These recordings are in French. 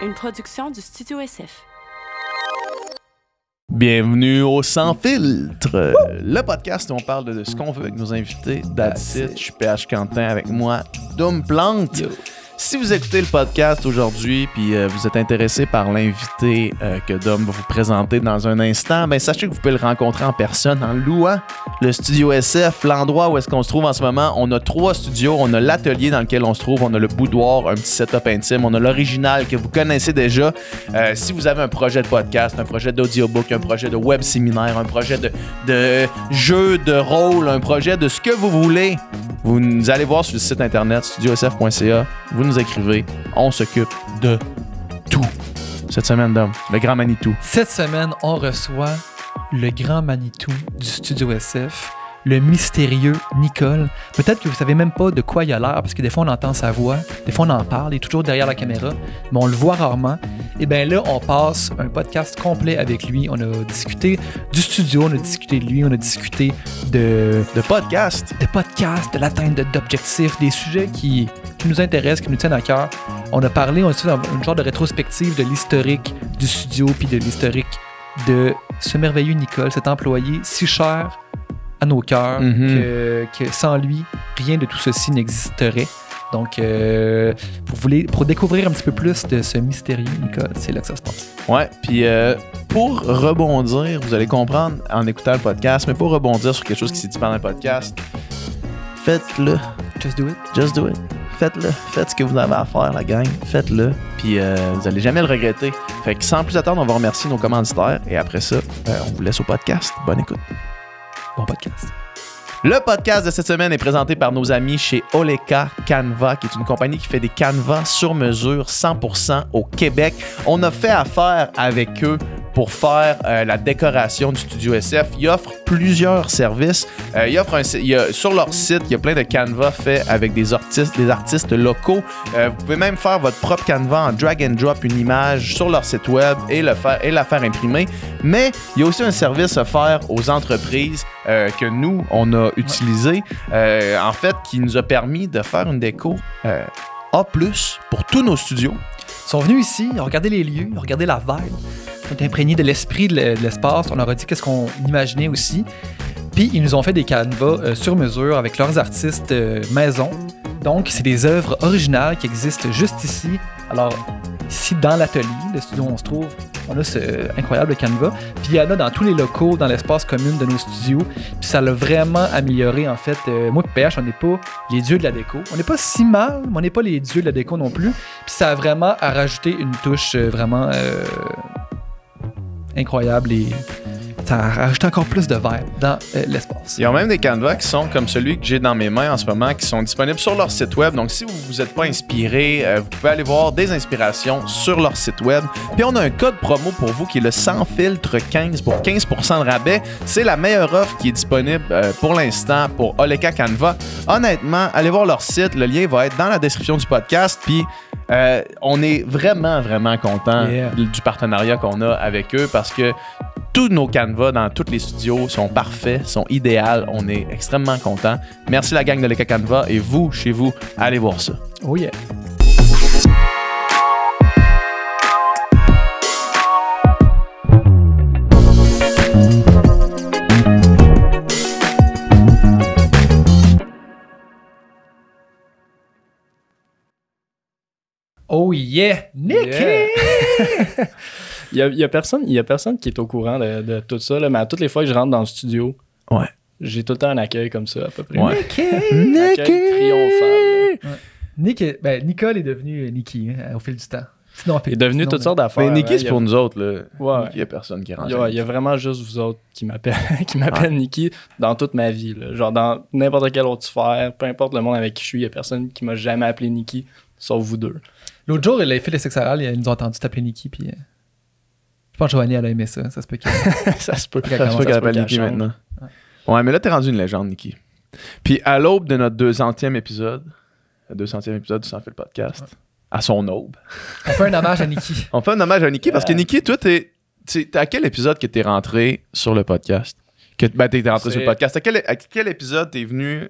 Une production du Studio SF. Bienvenue au Sans Filtre, le podcast où on parle de ce qu'on veut avec nos invités. That's it. Je suis PH Quentin avec moi, Dom Plante. Yo. Si vous écoutez le podcast aujourd'hui puis vous êtes intéressé par l'invité que Dom va vous présenter dans un instant, ben sachez que vous pouvez le rencontrer en personne en louant le Studio SF, l'endroit où est-ce qu'on se trouve en ce moment. On a 3 studios, on a l'atelier dans lequel on se trouve, on a le boudoir, un petit setup intime, on a l'original que vous connaissez déjà. Si vous avez un projet de podcast, un projet d'audiobook, un projet de web séminaire, un projet de jeu de rôle, un projet de ce que vous voulez, vous allez voir sur le site internet studiosf.ca, vous nous écrivez, on s'occupe de tout. Cette semaine, Dom, le grand Manitou. Cette semaine, on reçoit le grand Manitou du Studio SF, le mystérieux Nicole. Peut-être que vous savez même pas de quoi il a l'air, parce que des fois, on entend sa voix, des fois, on en parle, il est toujours derrière la caméra, mais on le voit rarement. Et bien là, on passe un podcast complet avec lui. On a discuté du studio, on a discuté de lui, on a discuté de podcasts, de l'atteinte d'objectifs, des sujets qui nous intéressent, qui nous tiennent à cœur. On a parlé, on a fait une genre de rétrospective de l'historique du studio, puis de l'historique de ce merveilleux Nicole, cet employé si cher à nos cœurs, que sans lui, rien de tout ceci n'existerait. Donc, pour découvrir un petit peu plus de ce mystérieux Nicole, c'est là que ça se passe. Ouais, puis pour rebondir, vous allez comprendre en écoutant le podcast, mais pour rebondir sur quelque chose qui s'est dit pendant le podcast, faites-le. Just do it. Just do it. Faites-le. Faites ce que vous avez à faire, la gang. Faites-le. Puis vous n'allez jamais le regretter. Fait que sans plus attendre, on va remercier nos commanditaires. Et après ça, on vous laisse au podcast. Bonne écoute. Bon podcast. Le podcast de cette semaine est présenté par nos amis chez Oleka Canva, qui est une compagnie qui fait des canvas sur mesure 100% au Québec. On a fait affaire avec eux pour faire la décoration du Studio SF. Ils offrent plusieurs services. Sur leur site, il y a plein de canvas faits avec des artistes locaux. Vous pouvez même faire votre propre canvas en drag and drop une image sur leur site web et la faire imprimer. Mais il y a aussi un service offert aux entreprises que nous, on a utilisé, en fait, qui nous a permis de faire une déco A+, pour tous nos studios. Ils sont venus ici, ils ont regardé les lieux, ils ont regardé la vibe. On est imprégné de l'esprit de l'espace. On leur a dit qu'est-ce qu'on imaginait aussi. Puis, ils nous ont fait des canevas sur mesure avec leurs artistes maison. Donc, c'est des œuvres originales qui existent juste ici. Alors, ici, dans l'atelier, le studio où on se trouve, on a ce incroyable canevas. Puis, il y en a dans tous les locaux, dans l'espace commun de nos studios. Puis, ça l'a vraiment amélioré, en fait. Moi et PH, on n'est pas les dieux de la déco. On n'est pas si mal, mais on n'est pas les dieux de la déco non plus. Puis, ça a vraiment rajouté une touche vraiment incroyable et ça a rajouté encore plus de vibe dans l'espace. Il y a même des canevas qui sont comme celui que j'ai dans mes mains en ce moment, qui sont disponibles sur leur site web. Donc, si vous n'êtes pas inspiré, vous pouvez aller voir des inspirations sur leur site web. Puis, on a un code promo pour vous qui est le Sans Filtre 15 pour 15% de rabais. C'est la meilleure offre qui est disponible pour l'instant pour Oleka Canva. Honnêtement, allez voir leur site. Le lien va être dans la description du podcast. Puis, on est vraiment, vraiment content du partenariat qu'on a avec eux parce que tous nos canevas dans tous les studios sont parfaits, sont idéaux. On est extrêmement contents. Merci la gang de Oleka Canva et vous, chez vous, allez voir ça. Oh yeah! Oh yeah! Nicky! Yeah. Il y a personne qui est au courant de tout ça, là, mais à toutes les fois que je rentre dans le studio, j'ai tout le temps un accueil comme ça, à peu près. Ouais. Un accueil triomphal. Ouais. Nicole est devenu Nicky au fil du temps. Sinon, il est devenu toutes sortes d'affaires. Mais Nicky, c'est pour nous autres. Là. Ouais. Il n'y a personne qui rentre. Il y a vraiment juste vous autres qui m'appellent Nicky dans toute ma vie. Là. Genre dans n'importe quelle autre sphère, peu importe le monde avec qui je suis, il n'y a personne qui m'a jamais appelé Nicky, sauf vous deux. L'autre jour, il a fait les sexe oral, ils nous ont entendu t'appeler Nicky, puis je pense que Joanie, elle a aimé ça. Ça se peut qu'elle qu'elle appelle Nicky maintenant. Ouais, mais là, t'es rendu une légende, Nicky. Puis à l'aube de notre 200e épisode, du Sans Filtre podcast, à son aube. On fait un hommage à Nicky. On fait un hommage à Nicky parce que Nicky, toi, t'es à quel épisode que t'es rentré sur le podcast? T'es rentré sur le podcast. À quel épisode t'es venu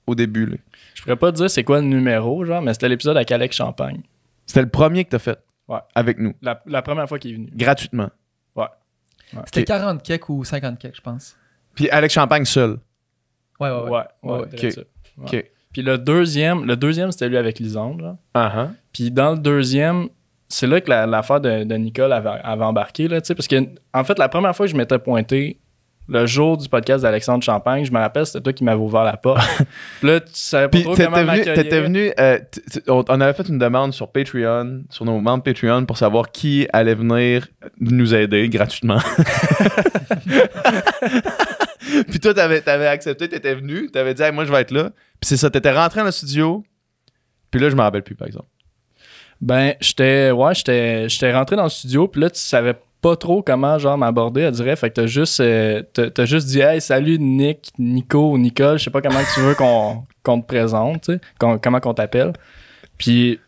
au début? Là? Je pourrais pas te dire c'est quoi le numéro, genre, mais c'était l'épisode avec Alex Champagne. C'était le premier que t'as fait? Ouais. Avec nous. La première fois qu'il est venu. Gratuitement. Ouais. C'était Ok. 40 kek ou 50 kek, je pense. Puis Alex Champagne seul. Ouais. Ouais, Ok. direct ça. Ouais. OK. Puis le deuxième, c'était lui avec Lisandre. Genre. Uh-huh. Puis dans le deuxième, c'est là que l'affaire de Nicole avait embarqué, là, tu sais, parce que, en fait, la première fois que je m'étais pointé, le jour du podcast d'Alexandre Champagne, je me rappelle, c'était toi qui m'avais ouvert la porte. Puis là, tu savais pas Puis trop comment m'accueillir. t'étais venu, on avait fait une demande sur Patreon, sur nos membres Patreon, pour savoir qui allait venir nous aider gratuitement. Puis toi, t'avais accepté, t'étais venu, t'avais dit hey, moi je vais être là. Puis c'est ça, t'étais rentré dans le studio. Puis là, je m'en rappelle plus, par exemple. Ben, j'étais rentré dans le studio, puis là, tu savais pas trop comment, genre, m'aborder, elle dirait. Fait que t'as juste dit, hey, salut Nick, Nico ou Nicole, je sais pas comment tu veux qu'on te présente, tu sais, comment qu'on t'appelle. Puis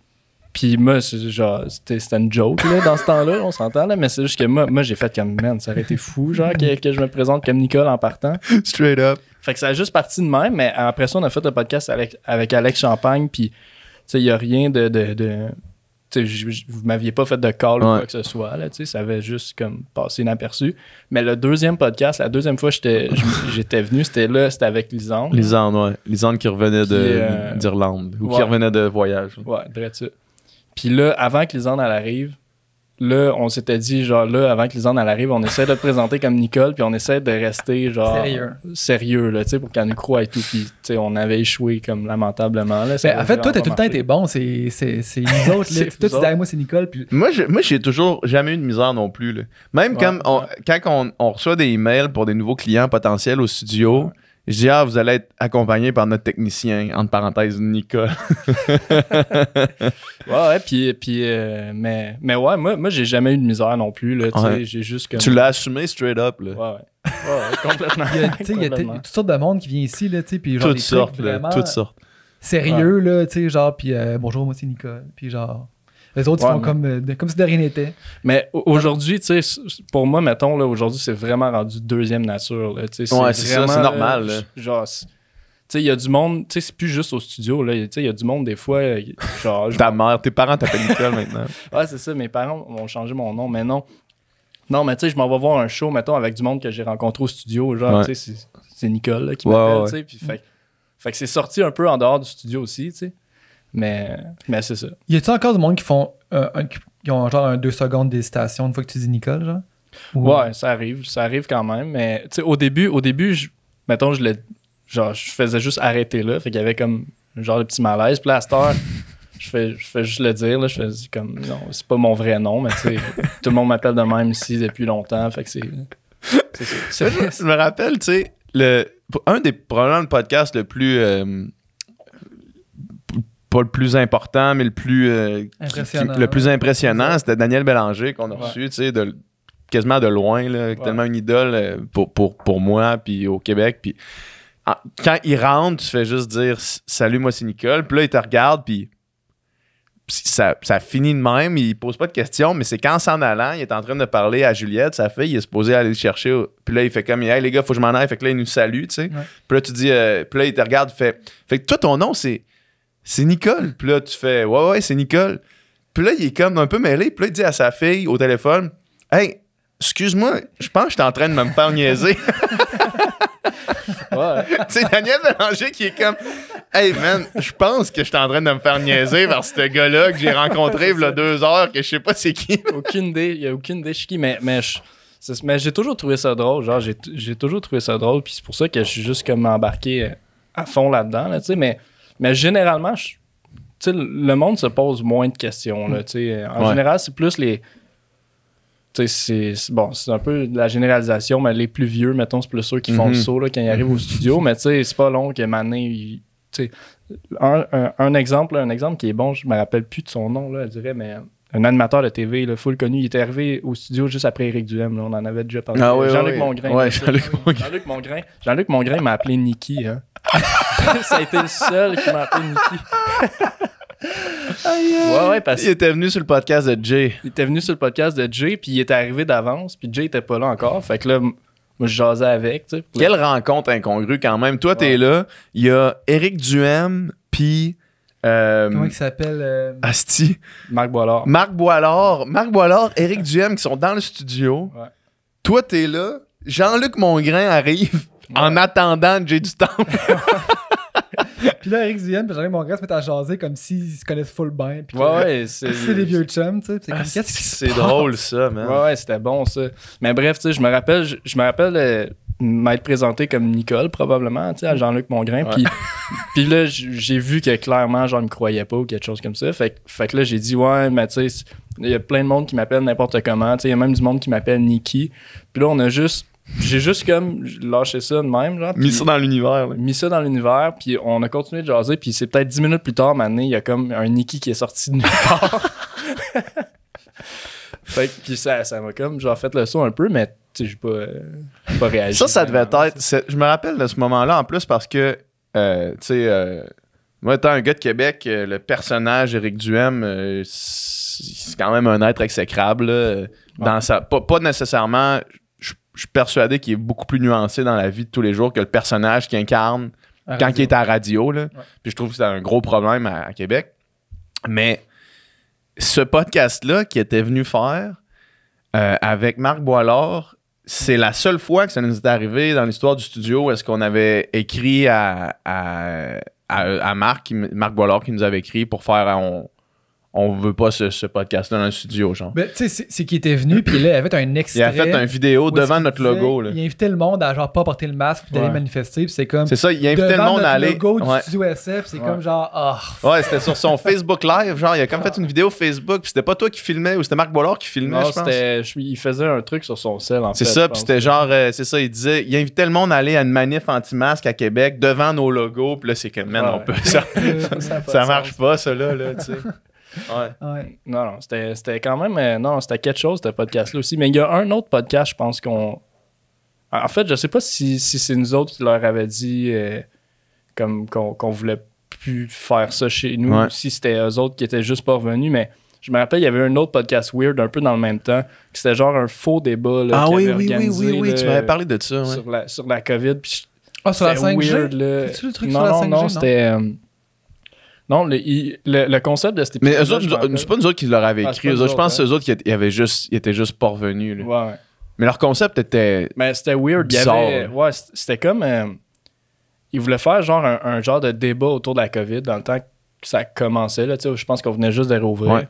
moi, c'était une joke, là, dans ce temps-là, on s'entend, là, mais c'est juste que moi j'ai fait comme, man, ça aurait été fou, genre, que je me présente comme Nicole en partant. Straight up. Fait que ça a juste parti de même, mais après ça, on a fait le podcast avec Alex Champagne, puis, tu sais, il y a rien tu sais, vous m'aviez pas fait de call ou quoi que ce soit, là, tu sais, ça avait juste comme passé inaperçu. Mais le deuxième podcast, la deuxième fois j'étais venu, c'était avec Lisandre. Lisandre, ouais. Lisandre qui revenait d'Irlande, ou qui revenait de voyage. Ouais, direct ça. Puis là, avant que Lisandre elle arrive, là, on s'était dit, genre, là, avant que Lisandre elle arrive, on essaie de te présenter comme Nicole, puis on essaie de rester, genre, sérieux, là, tu sais, pour qu'elle nous croie et tout. Puis, tu sais, on avait échoué, comme, lamentablement, là. Ben, en fait, toi, t'as tout le temps été bon, c'est nous autres, là. Toi, tu dis, moi, c'est Nicole, puis... Moi, j'ai toujours jamais eu de misère non plus, là. Même quand on reçoit des emails pour des nouveaux clients potentiels au studio, je dis, vous allez être accompagné par notre technicien, entre parenthèses, Nicole. Mais ouais, moi, j'ai jamais eu de misère non plus, là, tu sais, j'ai juste comme... Tu l'as assumé straight up, là. Ouais, complètement. Il y a toutes sortes de monde qui vient ici, là, tu sais, puis genre Toutes des sortes, trucs vraiment toutes sortes. sérieux, là, tu sais, genre, puis bonjour, moi, c'est Nicole, puis genre... Les autres, ils font comme si de rien n'était. Mais aujourd'hui, tu sais, pour moi, mettons, là, aujourd'hui, c'est vraiment rendu deuxième nature. Là, c'est ça, c'est normal. Là. Genre, tu sais, il y a du monde, tu sais, c'est plus juste au studio, là. Tu sais, il y a du monde, des fois, genre... Ta mère, tes parents t'appellent Nicole maintenant. Ouais, c'est ça, mes parents vont changer mon nom, mais non. Non, mais tu sais, je m'en vais voir un show, mettons, avec du monde que j'ai rencontré au studio, genre, tu sais, c'est Nicole là, qui m'appelle, tu sais, puis fait que c'est sorti un peu en dehors du studio aussi, tu sais. Mais c'est ça. Y a-t-il encore du monde qui font qui ont genre 2 secondes d'hésitation une fois que tu dis Nicole, genre? Ouais, ça arrive quand même. Mais tu sais, au début, mettons, je faisais juste arrêter là. Fait qu'il y avait comme un genre de petit malaise. Puis là, à cette heure, je fais juste le dire. Là, je fais comme, non, c'est pas mon vrai nom, mais tu sais, tout le monde m'appelle de même ici depuis longtemps. Fait que c'est ça. Je me rappelle, tu sais, un des probablement le podcast le plus... pas le plus important, mais le plus impressionnant, c'était Daniel Bélanger qu'on a reçu, tu sais, quasiment de loin, là, tellement une idole pour moi, puis au Québec. Puis quand il rentre, tu fais juste dire « Salut, moi c'est Nicole », puis là, il te regarde, puis ça finit de même, il pose pas de questions, mais c'est qu'en s'en allant, il est en train de parler à Juliette, sa fille, il est supposé aller le chercher, puis là, il fait comme « Hey les gars, faut que je m'en aille », fait que là, il nous salue, tu sais. Puis là, tu dis, puis là, il te regarde, fait que toi, ton nom, c'est Nicole. Puis là, tu fais, ouais, c'est Nicole. Puis là, il est comme un peu mêlé. Puis là, il dit à sa fille au téléphone, hey, excuse-moi, je pense que je suis en train de me faire niaiser. C'est Daniel Bélanger qui est comme, hey man, je pense que je suis en train de me faire niaiser par ce gars-là que j'ai rencontré il y a 2 heures, que je sais pas c'est qui. Aucune idée, il y a aucune idée qui, mais j'ai toujours trouvé ça drôle. Genre, j'ai toujours trouvé ça drôle. Puis c'est pour ça que je suis juste comme embarqué à fond là-dedans, là, tu sais, mais généralement, le monde se pose moins de questions. Là, en général, c'est plus les... C'est un peu de la généralisation, mais les plus vieux, mettons, c'est plus ceux qui font le saut là, quand ils arrivent au studio. Mais c'est pas long que maintenant... Un exemple qui est bon, je me rappelle plus de son nom, là, je dirais, mais... Un animateur de TV, là, full connu, il était arrivé au studio juste après Éric Duhem. Là, on en avait déjà parlé. Jean-Luc Mongrain. Ouais, Jean-Luc Mongrain m'a appelé Nicky. Hein. Ça a été le seul qui m'a appelé Nicky. Parce il était venu sur le podcast de Jay. Puis il était arrivé d'avance, puis Jay était pas là encore. Fait que là, moi, je jasais avec. Tu sais. Quelle rencontre incongrue quand même. Toi, t'es là, il y a Éric Duhem, puis Comment il s'appelle? Asti. Marc Boilard. Marc Boilard, Éric Duhem qui sont dans le studio. Ouais. Toi, t'es là. Jean-Luc Mongrain arrive en attendant Jay du Temple. Puis là, Eric Duhem et Jean-Luc Mongrain se mettent à jaser comme s'ils se connaissent full bien. Puis Ouais, c'est des vieux chums, tu sais. C'est comme, Asti, qu'est-ce qui se c'est passe? drôle, ça, man. Ouais, c'était bon, ça. Mais bref, tu sais, je me rappelle m'être présenté comme Nicole, probablement, tu sais, à Jean-Luc Mongrain. Ouais. Puis là, j'ai vu que clairement, genre, il me croyait pas ou quelque chose comme ça. Fait que là, j'ai dit, ouais, mais tu sais, il y a plein de monde qui m'appelle n'importe comment. Tu sais, il y a même du monde qui m'appelle Nikki. Puis là, j'ai juste comme lâché ça de même, genre. Mis ça dans l'univers, là. Mis ça dans l'univers, puis on a continué de jaser, puis c'est peut-être 10 minutes plus tard, maintenant, il y a comme un Nikki qui est sorti de nulle part. Fait que puis ça m'a comme genre fait le saut un peu, mais tu sais, j'ai pas réagi. Ça devait être. Je me rappelle de ce moment-là en plus parce que, tu sais, moi étant un gars de Québec, le personnage Éric Duhem, c'est quand même un être exécrable. Là, dans pas nécessairement. Je suis persuadé qu'il est beaucoup plus nuancé dans la vie de tous les jours que le personnage qu'il incarne quand il est à la radio. Là. Ouais. Puis je trouve que c'est un gros problème à Québec. Mais ce podcast-là qu'il était venu faire avec Marc Boilard, c'est la seule fois que ça nous est arrivé dans l'histoire du studio. Est-ce qu'on avait écrit à Marc Boilard qui nous avait écrit pour faire on veut pas ce podcast-là dans le studio, genre. Ben, tu sais, c'est qu'il était venu, puis là, il avait fait un extrait. Il a fait une vidéo où devant est-ce notre qu'il disait- logo. Là. Il invitait le monde à genre pas porter le masque, puis d'aller Ouais. manifester, puis c'est comme. C'est ça, il a invité le devant monde notre à aller. logo du Ouais. studio SF, c'est Ouais. comme genre, Ouais, c'était sur son Facebook Live, genre, il a comme fait une vidéo Facebook, puis c'était pas toi qui filmais, ou c'était Marc Boilard qui filmait, Non, je pense. il faisait un truc sur son sel, en fait. C'est ça, je puis pense. c'était genre, c'est ça, il invitait le monde à aller à une manif anti-masque à Québec devant nos logos, puis là, c'est comme, man, Ouais. on peut, ça, Ça a pas ça de marche sens. pas, ça là, tu sais. Ouais. ouais. Non, c'était quand même... non, c'était quelque chose, ce podcast-là aussi. Mais il y a un autre podcast, je pense qu'on... En fait, je sais pas si c'est nous autres qui leur avaient dit comme qu'on voulait plus faire ça chez nous, Ouais. ou si c'était eux autres qui étaient juste pas revenus, mais je me rappelle, il y avait un autre podcast weird un peu dans le même temps, que c'était genre un faux débat là, Ah qu'ils oui, avaient organisé, oui, là, tu m'avais parlé de ça, ouais. sur la COVID. Puis Ah, sur la c'était 5G? weird, là. C'est-tu le truc non, sur la non, 5G? non, c'était... non, le concept de cet épisode. Mais eux autres, c'est pas nous autres qui leur avaient Ah, écrit, c'est pas eux nous autres, je pense que autres, c'est eux autres qui étaient juste pas revenus, là. Ouais, ouais. Mais leur concept était... Mais c'était weird. Il y Bizarre, avait, là. ouais, c'était comme... ils voulaient faire genre un genre de débat autour de la COVID dans le temps que ça commençait. Là, tu sais, je pense qu'on venait juste de réouvrir. Ouais.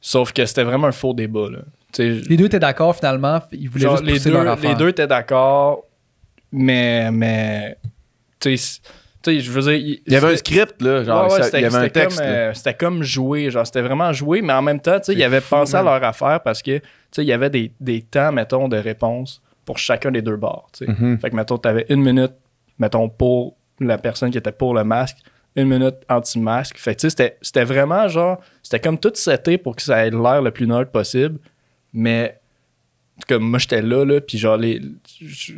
Sauf que c'était vraiment un faux débat. Là. Tu sais, Les deux étaient d'accord finalement, ils voulaient genre, juste pousser leur affaire. les deux étaient d'accord, mais tu sais, je veux dire... Il y avait un script, là, genre, ouais, il y avait un c'était texte, comme, là. c'était comme jouer, genre c'était vraiment jouer, mais en même temps, tu sais, ils avaient fou, pensé à man. leur affaire parce que, tu sais, il y avait des temps, mettons, de réponse pour chacun des deux bords, tu sais. Mhm. Fait que, mettons, t'avais 1 minute, mettons, pour la personne qui était pour le masque, 1 minute anti-masque. Fait que, tu sais, c'était vraiment, genre, c'était comme tout seté pour que ça ait l'air le plus neutre possible, mais... Comme moi, j'étais là, puis genre,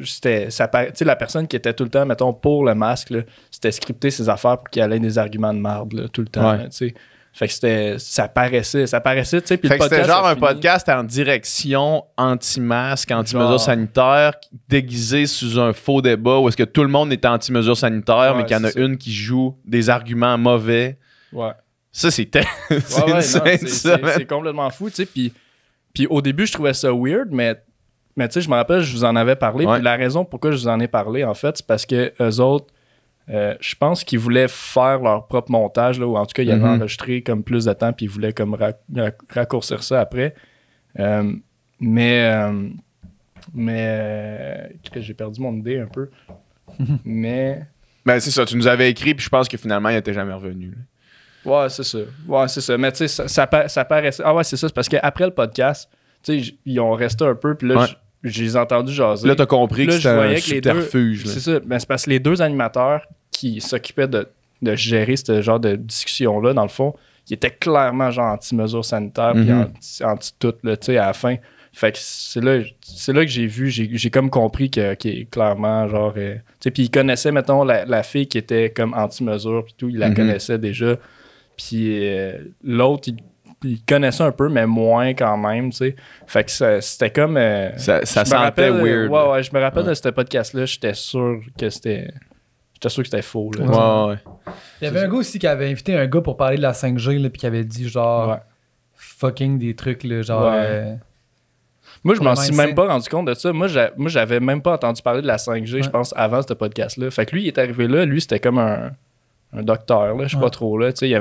c'était, ça, tu sais, la personne qui était tout le temps, mettons, pour le masque, là, c'était scripter ses affaires pour qu'il y ait des arguments de marde, là, tout le temps, Ouais. là, tu sais. Fait que ça paraissait, tu sais, puis Fait le que c'était podcast genre a un fini. podcast en direction anti-masque, anti-mesures Genre. sanitaires, déguisé sous un faux débat où est-ce que tout le monde est anti-mesures sanitaires, mais Ouais, qu'il y en a c'est ça. une qui joue des arguments mauvais. Ouais. Ça, c'était... c'est Ouais, non, insane, ça, man. c'est complètement fou, tu sais, puis au début, je trouvais ça weird, mais tu sais, je me rappelle, je vous en avais parlé, Ouais. puis la raison pourquoi je vous en ai parlé, en fait, c'est parce que eux autres, je pense qu'ils voulaient faire leur propre montage, là, ou en tout cas, ils avaient Mhm. enregistré comme plus de temps, puis ils voulaient comme raccourcir ça après. Mais j'ai perdu mon idée un peu. Mais... Ben, c'est ça, tu nous avais écrit, puis je pense que finalement, il n'était jamais revenu. là. Ouais, c'est ça. Ouais, c'est ça. Mais tu sais, ça paraissait... Ah ouais, c'est ça. C'est parce qu'après le podcast, tu sais, ils ont resté un peu, puis là, Ouais. je les ai entendus jaser. Là, t'as compris Là, que je c'était un voyais que les deux- subterfuge. là. C'est ça. Ben, c'est parce que les deux animateurs qui s'occupaient de gérer ce genre de discussion-là, dans le fond, ils étaient clairement genre anti-mesures sanitaires puis Mhm. anti-tout, là, tu sais, à la fin. Fait que c'est là que j'ai vu, j'ai comme compris qu'il est clairement genre... tu sais, puis ils connaissaient, mettons, la fille qui était comme anti-mesure puis tout, ils la Mhm. connaissaient déjà. Puis l'autre, il connaissait un peu, mais moins quand même, tu sais. Fait que c'était comme... Ça je me sentait rappelle, weird. Ouais, je me rappelle Ouais. de ce podcast-là, j'étais sûr que c'était J'étais sûr que c'était faux. Là, Ouais. Il y avait un gars aussi qui avait invité un gars pour parler de la 5G, là, puis qui avait dit genre Ouais. fucking des trucs, là, genre. Ouais. Moi, je Pour m'en le suis mindset. même pas rendu compte de ça. Moi, j'avais même pas entendu parler de la 5G, je pense, avant ce podcast-là. Fait que lui, il est arrivé là. Lui, c'était comme un docteur, là, je sais pas trop. Là. Tu sais, il y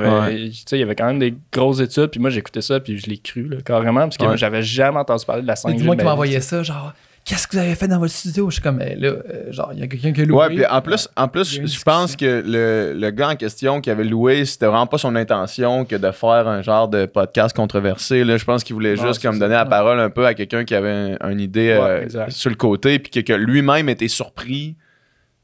avait quand même des grosses études. Puis moi, j'écoutais ça, puis je l'ai cru, là, carrément. Parce que moi, j'avais jamais entendu parler de la 5G. Il y a du monde de qui ma m'a vie, envoyé tu sais. ça, genre, qu'est-ce que vous avez fait dans votre studio? Je suis comme, genre, il y a quelqu'un qui a loué. Ouais, puis en plus, Il y a une je pense que le gars en question qui avait loué, c'était vraiment pas son intention que de faire un genre de podcast controversé. Là. Je pense qu'il voulait Non, juste c'est comme ça. donner la parole un peu à quelqu'un qui avait une idée Ouais, exact. sur le côté, puis que lui-même était surpris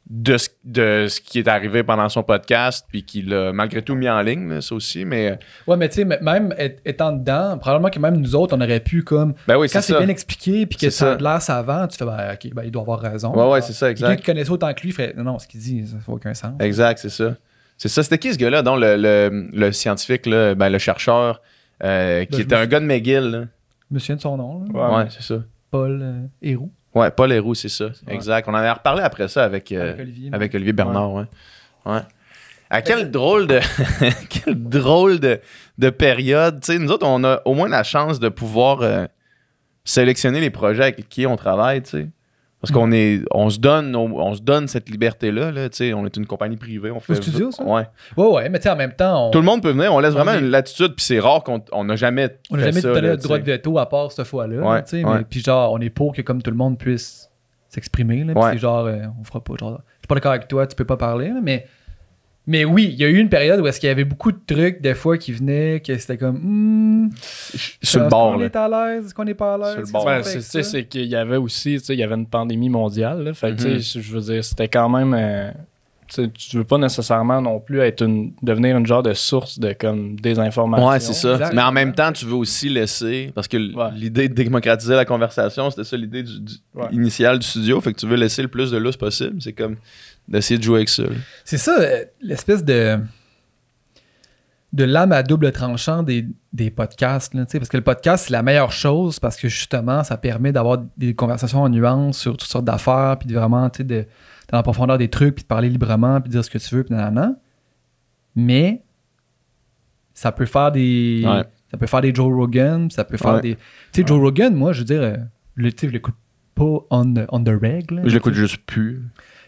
de ce qui est arrivé pendant son podcast, puis qu'il l'a malgré tout mis en ligne, là, ça aussi. Mais Ouais, mais tu sais, même étant dedans, probablement que même nous autres, on aurait pu comme. ben oui, Quand c'est c'est ça. bien expliqué, puis que C'est ça a ça. de l'air savant, tu fais, ben, ok, ben, il doit avoir raison. Ouais, c'est ça, Quelqu'un exact. qui connaissait autant que lui ferait, non, ce qu'il dit, ça fait aucun sens. Exact, c'est ça. C'est ça. C'était qui ce gars-là, donc le scientifique, là, ben, le chercheur, qui je était me un gars de McGill, là. Je me souviens de son nom, là. Ouais, c'est ça. Paul Héroux. Ouais, Paul Héroux, c'est ça. Exact. On en avait reparlé après ça avec Olivier Bernard, ouais. À quel drôle de quel drôle de période. Tu sais, nous autres, on a au moins la chance de pouvoir sélectionner les projets avec qui on travaille, tu sais. Parce on se donne cette liberté-là, là, tu sais. On est une compagnie privée. On fait studio, ça? Ouais. Ouais, mais tu sais, en même temps, Tout le monde peut venir. On laisse vraiment est- une latitude. Puis c'est rare qu'on n'a jamais on n'a fait jamais ça, donné là, le droit de tu sais. veto à part cette fois-là. Ouais, tu sais, ouais. mais puis genre, on est pour que comme tout le monde puisse s'exprimer. Là, puis Ouais. c'est genre, on fera pas. Genre, je suis pas d'accord avec toi, tu peux pas parler. Là, mais oui, il y a eu une période où est-ce qu'il y avait beaucoup de trucs, des fois, qui venaient, que c'était comme. Sur le est-ce bord, qu'on là. est à l'aise? Est-ce qu'on n'est pas à l'aise? Sur le Qu'est-ce bord. qu'on Ouais, fait avec ça? c'est qu'il y avait aussi, tu sais, il y avait une pandémie mondiale. Là, fait que, tu sais, je veux dire, c'était quand même. Tu sais, tu veux pas nécessairement non plus devenir une genre de source de comme désinformation. Ouais, c'est ça. Exact. Mais en même temps, tu veux aussi laisser. Parce que l'idée de démocratiser la conversation, c'était ça l'idée initiale du studio. Fait que tu veux laisser le plus de lousse possible. C'est comme d'essayer de jouer avec ça. Là. C'est ça, l'espèce de lame à double tranchant des podcasts. Là, tu sais, parce que le podcast, c'est la meilleure chose parce que justement, ça permet d'avoir des conversations en nuances sur toutes sortes d'affaires, puis de vraiment, tu sais, dans la profondeur des trucs, puis de parler librement, puis de dire ce que tu veux, puis nanana. Mais ça peut faire des... Ouais. Ça peut faire des Joe Rogan, ça peut faire Ouais. des... Tu sais, Joe Rogan, moi, je veux dire, tu sais, je l'écoute pas on the reg. là, Je l'écoute tu sais. juste plus.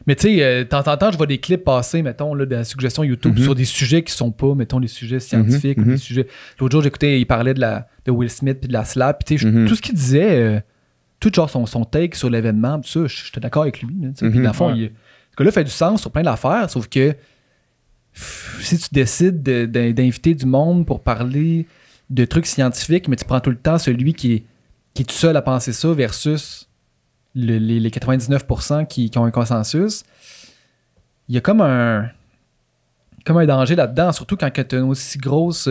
Mais tu sais, de temps en temps, je vois des clips passer, mettons, là, de la suggestion YouTube sur des sujets qui sont pas, mettons, des sujets scientifiques ou des sujets... L'autre jour, j'écoutais, il parlait de Will Smith puis de la slap. Puis tu sais, tout ce qu'il disait, tout genre son take sur l'événement, tout ça, j'étais d'accord avec lui. Là, tu sais. Puis dans le fond, ce gars-là fait du sens sur plein d'affaires, sauf que si tu décides d'inviter du monde pour parler de trucs scientifiques, mais tu prends tout le temps celui qui est tout seul à penser ça versus... les 99% qui ont un consensus, il y a comme un danger là-dedans, surtout quand tu as une aussi grosse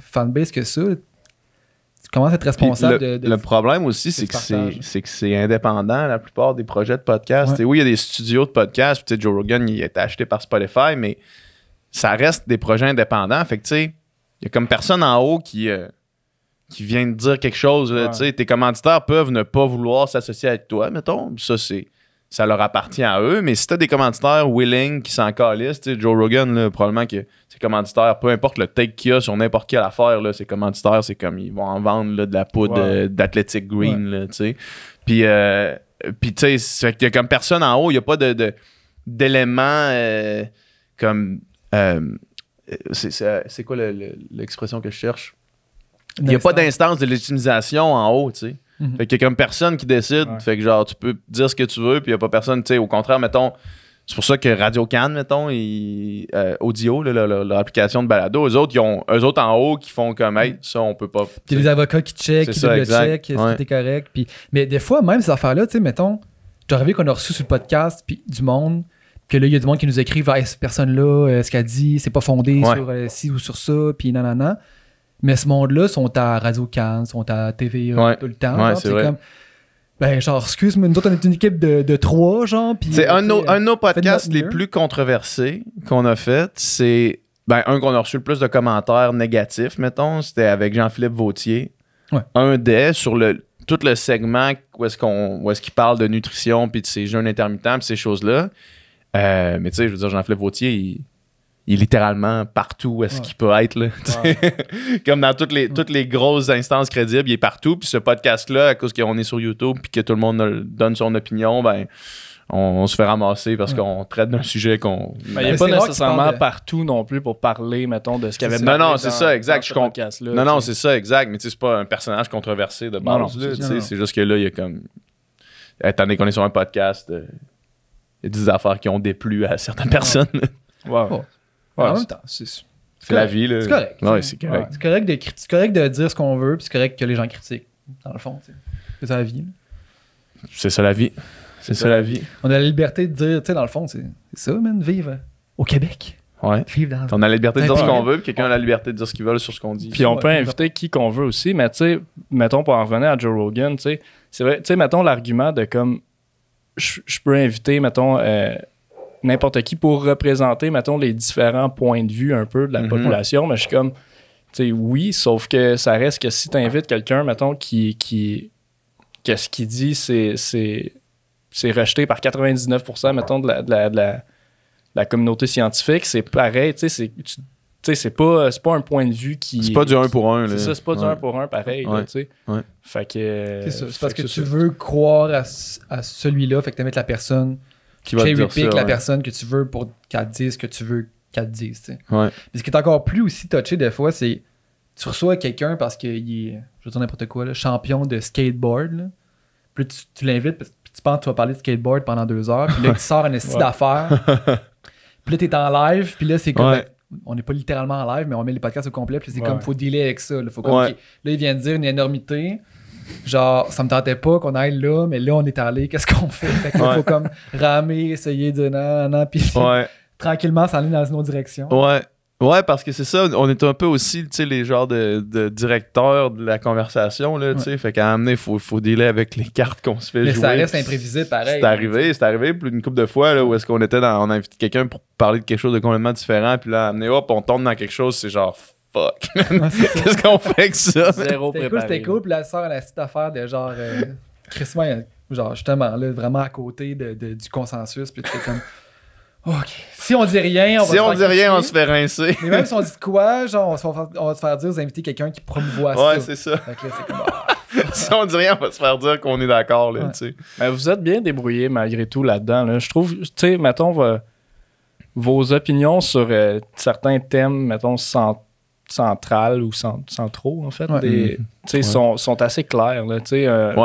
fanbase que ça. Tu commences à être responsable Puis de le problème aussi, c'est ce partage. que c'est indépendant, la plupart des projets de podcast. Ouais. Tu sais, oui, il y a des studios de podcast. Puis, tu sais, Joe Rogan, il a été acheté par Spotify, mais ça reste des projets indépendants. Fait que, tu sais, il y a comme personne en haut qui vient de dire quelque chose. Là, Ouais. tu sais, tes commanditaires peuvent ne pas vouloir s'associer avec toi, mettons. Ça leur appartient à eux. Mais si tu as des commanditaires willing qui s'en calissent, tu sais, Joe Rogan, là, probablement que ses commanditaires, peu importe le take qu'il y a sur n'importe quelle affaire, là, ses commanditaires, c'est comme ils vont en vendre là, de la poudre d'Athletic Green. Là, tu sais. Puis, tu sais, c'est qu'il y a comme personne en haut, il n'y a pas d'éléments comme. C'est quoi l'expression que je cherche? Il n'y a pas d'instance de légitimisation en haut, tu sais. Fait qu'il y a comme personne qui décide. Ouais. Fait que genre, tu peux dire ce que tu veux, puis il n'y a pas personne, tu sais. Au contraire, mettons, c'est pour ça que Radio Cannes, mettons, Audio, là, leur application de balado, eux autres en haut qui font comme, hey, ça, on peut pas. Il y a des avocats qui checkent, C'est qui ça, double-checkent, exact. est-ce que t'es correct. Puis, mais des fois, même ces affaires-là, tu sais, mettons, j'ai arrivé qu'on a reçu sur le podcast puis du monde, que là, il y a du monde qui nous écrit, hey, cette personne-là, ce qu'elle dit, c'est pas fondé Ouais. sur ci ou sur ça, puis nanana. Mais ce monde-là sont à Radio-Can, sont à TVA Ouais. tout le temps. Ouais, genre, c'est vrai. comme, ben, genre, excuse-moi, nous autres, on est une équipe de 3, genre. Puis, C'est un de nos faites podcasts notre les mieux. plus controversés qu'on a fait. C'est un qu'on a reçu le plus de commentaires négatifs, mettons. C'était avec Jean-Philippe Vautier. Ouais. Un sur tout le segment où est-ce qu'il parle de nutrition puis de ses jeûnes intermittents puis ces choses-là. Mais tu sais, je veux dire, Jean-Philippe Vautier, il est littéralement partout où est-ce qu'il peut être. Là, comme dans toutes les grosses instances crédibles, il est partout. Puis ce podcast-là, à cause qu'on est sur YouTube puis que tout le monde donne son opinion, ben on se fait ramasser parce qu'on traite d'un sujet qu'on... Mais il n'est pas nécessairement partout non plus pour parler, mettons, de ce qu'il y avait Non, c'est ça, exact. Ce podcast-là, non, c'est ça, exact. Mais tu sais, c'est pas un personnage controversé de base. C'est juste que là, il y a comme... Étant donné qu'on est sur un podcast, il y a des affaires qui ont déplu à certaines personnes. Wow. En même temps, c'est la vie. Là. C'est correct. Ouais, c'est correct. C'est correct de dire ce qu'on veut, puis c'est correct que les gens critiquent, dans le fond. C'est ça la vie. C'est ça la vie. C'est ça la vie. On a la liberté de dire, tu sais, dans le fond, c'est ça, man, vivre au Québec. Ouais. Vivre dans... On a la liberté de dire ce qu'on veut, puis quelqu'un a la liberté de dire ce qu'il veut sur ce qu'on dit. Puis on peut inviter qui qu'on veut aussi, mais tu sais, mettons, pour en revenir à Joe Rogan, tu sais, c'est vrai, tu sais, mettons l'argument de comme, je peux inviter, mettons, n'importe qui pour représenter, mettons, les différents points de vue un peu de la population, mais je suis comme, tu sais, oui, sauf que ça reste que si tu invites quelqu'un, mettons, que ce qu'il dit, c'est rejeté par 99%, mettons, de la communauté scientifique, c'est pareil, tu sais, c'est pas un point de vue qui... C'est pas du 1 pour 1. C'est ça, c'est pas du 1 pour 1 pareil, là, tu sais. Ouais. Fait que... C'est ça, c'est parce que tu veux croire à celui-là, fait que tu mettre la personne... Qui va te dire ça, la personne que tu veux pour qu'elle dise ce que tu veux qu'elle dise, tu sais. Ouais. Mais ce qui est encore plus aussi touché des fois, c'est tu reçois quelqu'un parce qu'il est, je veux dire n'importe quoi, là, champion de skateboard, là. Puis là, tu l'invites parce que tu penses que tu vas parler de skateboard pendant 2 heures, puis là, tu sors un esti d'affaires. Puis là, t'es en live, puis là, c'est comme... Ouais. On n'est pas littéralement en live, mais on met les podcasts au complet, puis c'est comme, faut dealer avec ça. Là, faut comme, Ouais. OK, là, il vient de dire une énormité. Genre, ça me tentait pas qu'on aille là, mais là, on est allé, qu'est-ce qu'on fait? Fait que là, faut comme ramer, essayer de non, puis tranquillement s'aller dans une autre direction. Ouais, parce que c'est ça, on est un peu aussi, tu sais, les genres de directeurs de la conversation, là, tu sais, fait qu'à un moment donné, faut dealer avec les cartes qu'on se fait jouer. Mais ça reste imprévisible, pareil. C'est arrivé plus d'une couple de fois, là, où est-ce qu'on était on a invité quelqu'un pour parler de quelque chose de complètement différent, puis là, amener, hop, on tombe dans quelque chose, c'est genre... Fuck. Qu'est-ce qu'on fait avec ça? Zéro préparé. C'était cool, puis là, elle sort une petite affaire de genre... Chris, genre, justement, là, vraiment à côté du consensus, puis tu fais comme... OK. Si on dit rien, on se fait rincer. Mais même si on dit quoi, genre, on va se faire dire, vous invitez quelqu'un qui promouvoit ça. Ouais, c'est ça. Fait que là, c'est comme... Si on dit rien, on va se faire dire qu'on est d'accord, là, tu sais. Mais vous êtes bien débrouillés malgré tout là-dedans, là. Je trouve, tu sais, mettons, vos opinions sur certains thèmes, mettons, centrales ou centraux, en fait, sont assez clairs. Là,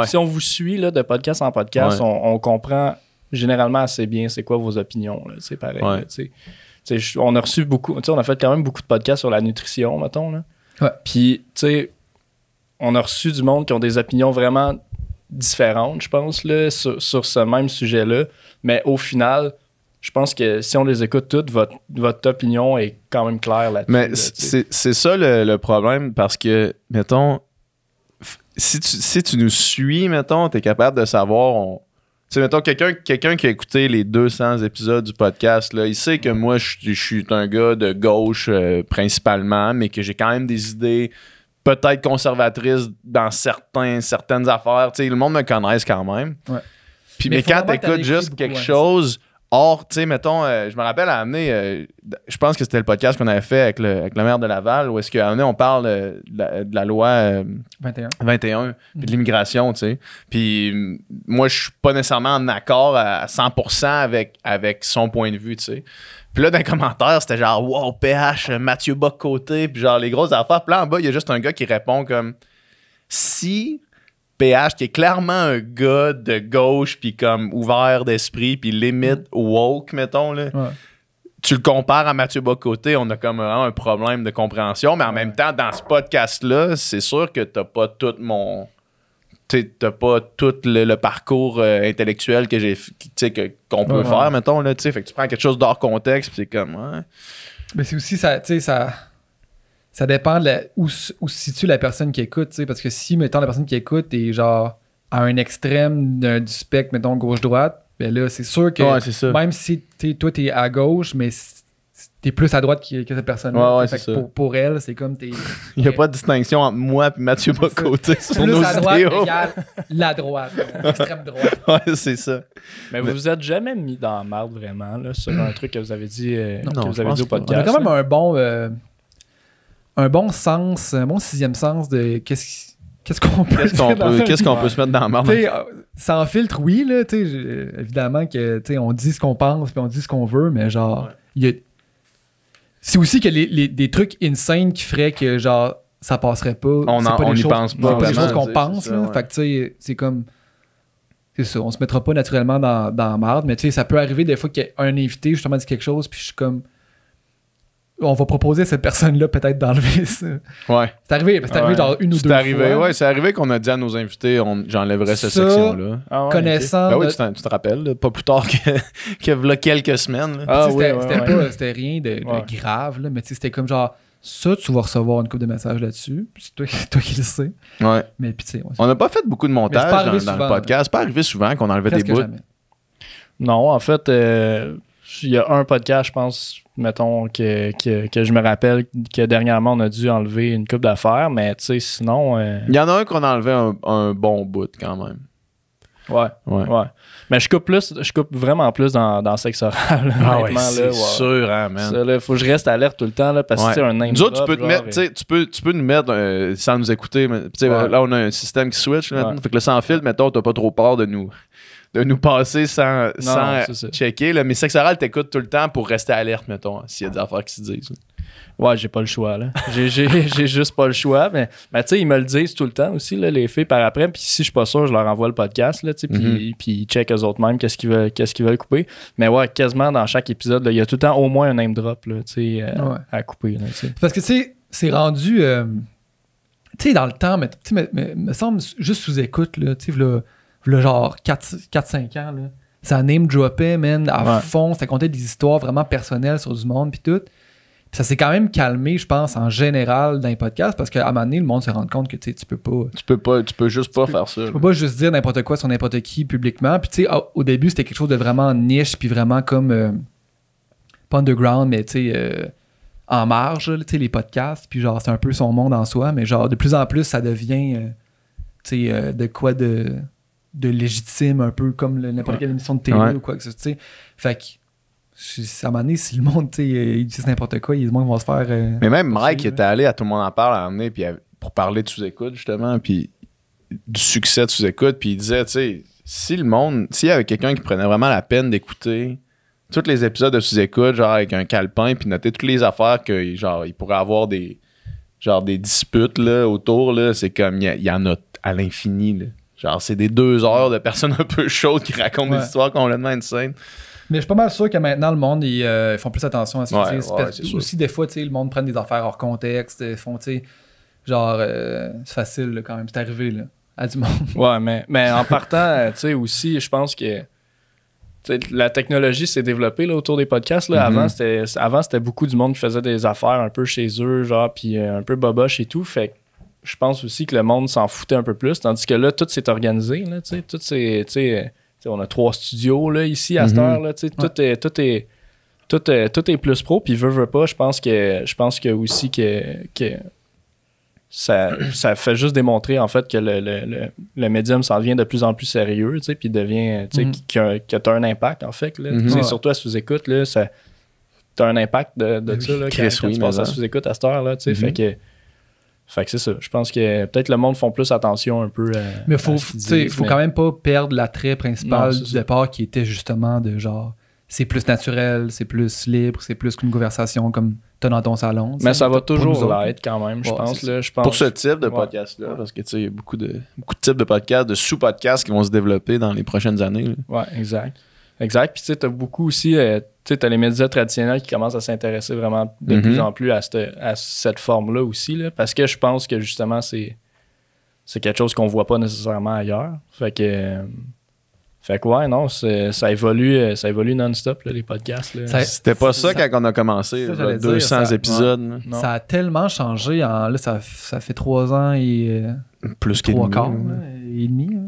si on vous suit là, de podcast en podcast, on comprend généralement assez bien c'est quoi vos opinions. C'est pareil. Là, on a reçu beaucoup, on a fait quand même beaucoup de podcasts sur la nutrition, mettons. Là. Ouais. Puis, tu sais, on a reçu du monde qui ont des opinions vraiment différentes, je pense, là, sur ce même sujet-là. Mais au final... Je pense que si on les écoute toutes, votre opinion est quand même claire là-dessus. Mais c'est ça le problème, parce que, mettons, si tu nous suis, mettons, t'es capable de savoir... Tu sais, mettons, quelqu'un qui a écouté les 200 épisodes du podcast, là, il sait que moi, je suis un gars de gauche principalement, mais que j'ai quand même des idées peut-être conservatrices dans certaines affaires. Tu sais, le monde me connaisse quand même. Ouais. Puis, mais quand t'écoutes juste quelque chose... Or, tu sais, mettons, je me rappelle à amener, je pense que c'était le podcast qu'on avait fait avec le maire de Laval, où est-ce qu'à amener, on parle de la loi 21 puis de l'immigration, tu sais. Puis moi, je suis pas nécessairement en accord à 100% avec son point de vue, tu sais. Puis là, dans les commentaires, c'était genre, wow, PH, Mathieu Bock-Côté, puis genre les grosses affaires. Puis là, en bas, il y a juste un gars qui répond comme, si... PH, qui est clairement un gars de gauche, puis comme ouvert d'esprit, puis limite woke, mettons, là. Ouais. Tu le compares à Mathieu Bock-Côté, on a comme un problème de compréhension, mais en même temps, dans ce podcast-là, c'est sûr que t'as pas tout le parcours intellectuel que qu'on peut faire, mettons, là, tu sais. Fait que tu prends quelque chose d'hors contexte, puis c'est comme, ouais. Mais c'est aussi, ça, tu sais, ça dépend de où se situe la personne qui écoute, tu sais, parce que si, mettons, la personne qui écoute est genre à un extrême du spectre, mettons, gauche-droite, ben là, c'est sûr que même si toi, t'es à gauche, mais t'es plus à droite que cette personne-là. Ouais, Fait c'est que ça. pour elle, c'est comme t'es. Il n'y a pas de distinction entre moi et Mathieu Bocoté sur nos Plus à droite vidéos. égale la droite, l'extrême droite. Ouais, c'est ça. Mais vous vous êtes jamais mis dans la marde vraiment là, sur un truc que vous avez dit, Non, que vous je avez pense dit au pas. On a podcast. quand même là. un bon sens, un bon sixième sens de qu'est-ce qu'on peut Qu'est-ce qu'on dire dans peut, la qu'est-ce qu'on vie. peut se mettre dans la marde? T'sais, sans filtre, oui, là, évidemment que on dit ce qu'on pense puis on dit ce qu'on veut, mais genre, il y a... C'est aussi que des trucs insane qui feraient que genre ça passerait pas. On y pense pas C'est pas des vraiment, choses qu'on c'est pense. ça, Là. ouais. Fait que tu sais, c'est comme. C'est ça, on se mettra pas naturellement dans la marde, mais tu sais, ça peut arriver des fois qu'un invité justement dit quelque chose, puis je suis comme. On va proposer à cette personne-là peut-être d'enlever ça. Ouais. C'est arrivé genre une ou deux C'est arrivé, fois. ouais, c'est arrivé qu'on a dit à nos invités, j'enlèverais cette Ça, section-là. Ah ouais, Connaissant. Ben oui, notre- tu te rappelles, là, pas plus tard que v'là quelques semaines. là. Ah Tu sais, oui, c'était ouais, pas- ouais. c'était rien de Ouais. grave, là, mais tu sais, c'était comme genre, ça, tu vas recevoir une couple de messages là-dessus. Puis c'est toi qui le sais. Ouais. Mais puis tu sais, On n'a pas fait beaucoup de Mais montage c'est pas dans arrivé le souvent, podcast. C'est pas arrivé souvent qu'on enlevait des presque bouts. jamais. Non, en fait, il y a un podcast, je pense, mettons, que je me rappelle que dernièrement, on a dû enlever une coupe d'affaires, mais tu sais, sinon... Il y en a un qu'on a enlevé un bon bout quand même. Ouais. Mais je coupe vraiment plus dans sexe oral, là, Ah ouais, honnêtement, c'est là, ouais. sûr, hein, man. Ça, là, faut que je reste alerte tout le temps, là, parce que Ouais. tu sais, un name Nous autres, tu drop, peux te genre, mettre, tu sais, tu peux nous mettre sans nous écouter. Mais, tu sais, Ouais. là, on a un système qui switch. Là, Ouais. Fait que le sans fil, mettons, t'as pas trop peur de nous passer sans c'est ça. checker. Là. Mais sexe oral, t'écoutes tout le temps pour rester alerte, mettons, s'il y a des affaires qui se disent. Ouais, j'ai pas le choix, là. J'ai juste pas le choix. Mais tu sais, ils me le disent tout le temps aussi, là, les filles, par après. Puis si je suis pas sûr, je leur envoie le podcast, là, tu sais, puis ils checkent eux autres mêmes qu'est-ce qu'ils veulent couper. Mais ouais, quasiment dans chaque épisode, là, il y a tout le temps au moins un name drop, là, tu sais, Ouais. à couper, là, tu sais. Parce que tu sais, c'est rendu. Tu sais, dans le temps, mais tu sais, me semble juste sous écoute, là, tu sais, v'là genre 4-5 ans, là. Ça name dropait, man, à Ouais. fond. Ça comptait des histoires vraiment personnelles sur du monde, puis tout. Puis ça s'est quand même calmé, je pense, en général dans les podcasts, parce qu'à un moment donné, le monde se rend compte que tu sais, tu peux pas. Tu peux juste pas faire ça. Tu peux pas juste dire n'importe quoi sur n'importe qui publiquement. Puis tu sais, au début, c'était quelque chose de vraiment niche, puis vraiment comme pas underground, mais tu sais, en marge, là, tu sais, les podcasts. Puis genre, c'est un peu son monde en soi, mais genre, de plus en plus, ça devient, tu sais, de quoi de légitime, un peu comme n'importe quelle émission de télé Ouais. ou quoi que ce soit, tu sais. Fait que, à un moment donné, si le monde, tu sais, ils disent n'importe quoi, il y a des gens qui vont se faire. Mais même Mike poursuivre, était allé à Tout le monde en parle à un moment donné, puis pour parler de sous-écoute, justement, puis du succès de sous-écoute, puis il disait, tu sais, s'il y avait quelqu'un qui prenait vraiment la peine d'écouter tous les épisodes de sous-écoute, genre avec un calepin, puis noter toutes les affaires que, genre, il pourrait avoir des disputes, là, autour, là, c'est comme, il y en a à l'infini, là. Genre, c'est des 2 heures de personnes un peu chaudes qui racontent Ouais. des histoires complètement insane. Mais je suis pas mal sûr que maintenant, le monde, ils font plus attention à ce qu'ils Ouais, disent. ouais, Parce c'est que sûr. aussi, des fois, tu sais, le monde prend des affaires hors contexte. Ils font, tu sais, genre, c'est facile là, quand même. C'est arrivé là, à du monde. Ouais, mais en partant, tu sais, aussi, je pense que tu sais, la technologie s'est développée là, autour des podcasts. Là. Avant, c'était beaucoup du monde qui faisait des affaires un peu chez eux, genre, puis un peu boboche et tout. Fait que je pense aussi que le monde s'en foutait un peu plus. Tandis que là, tout s'est organisé. Là, tu sais, tout s'est, tu sais, on a 3 studios là, ici à cette heure. Là, tu sais, tout est plus pro. Puis veut pas, je pense que aussi que ça fait juste démontrer en fait que le médium s'en devient de plus en plus sérieux, tu sais, puis devient, tu sais, que t'as un impact en fait, là. Tu sais, Ouais. surtout à sous-écoute, là, t'as un impact de ça, là, Chris, quand oui, tu passes à mais sous-écoute à cette heure, là, tu sais, fait que c'est ça. Je pense que peut-être le monde font plus attention un peu Mais à ce qu'ils disent, faut mais- quand même pas perdre l'attrait principal Non, c'est du ça. départ qui était justement de genre, c'est plus naturel, c'est plus libre, c'est plus qu'une conversation comme t'as dans ton salon. Mais ça va pour nous toujours autres. l'être quand même, je Ouais, pense. c'est Là, je pense. Pour ce type de Ouais. podcast-là, parce que tu sais, il y a beaucoup de types de podcasts, de sous-podcasts qui vont se développer dans les prochaines années. Là. Ouais, exact. Exact. Puis tu sais, t'as beaucoup aussi, tu sais, t'as les médias traditionnels qui commencent à s'intéresser vraiment de plus en plus à cette forme-là aussi, là, parce que je pense que justement, c'est quelque chose qu'on voit pas nécessairement ailleurs. Fait que ouais, non, ça évolue non-stop, là, les podcasts. Là. C'était pas ça quand on a commencé, ça, là, j'allais dire, 200 ça- épisodes. là. Non. Ça a tellement changé. Là, ça fait 3 ans et Plus 3 qu'édemi, quarts là. là, et demi. Là.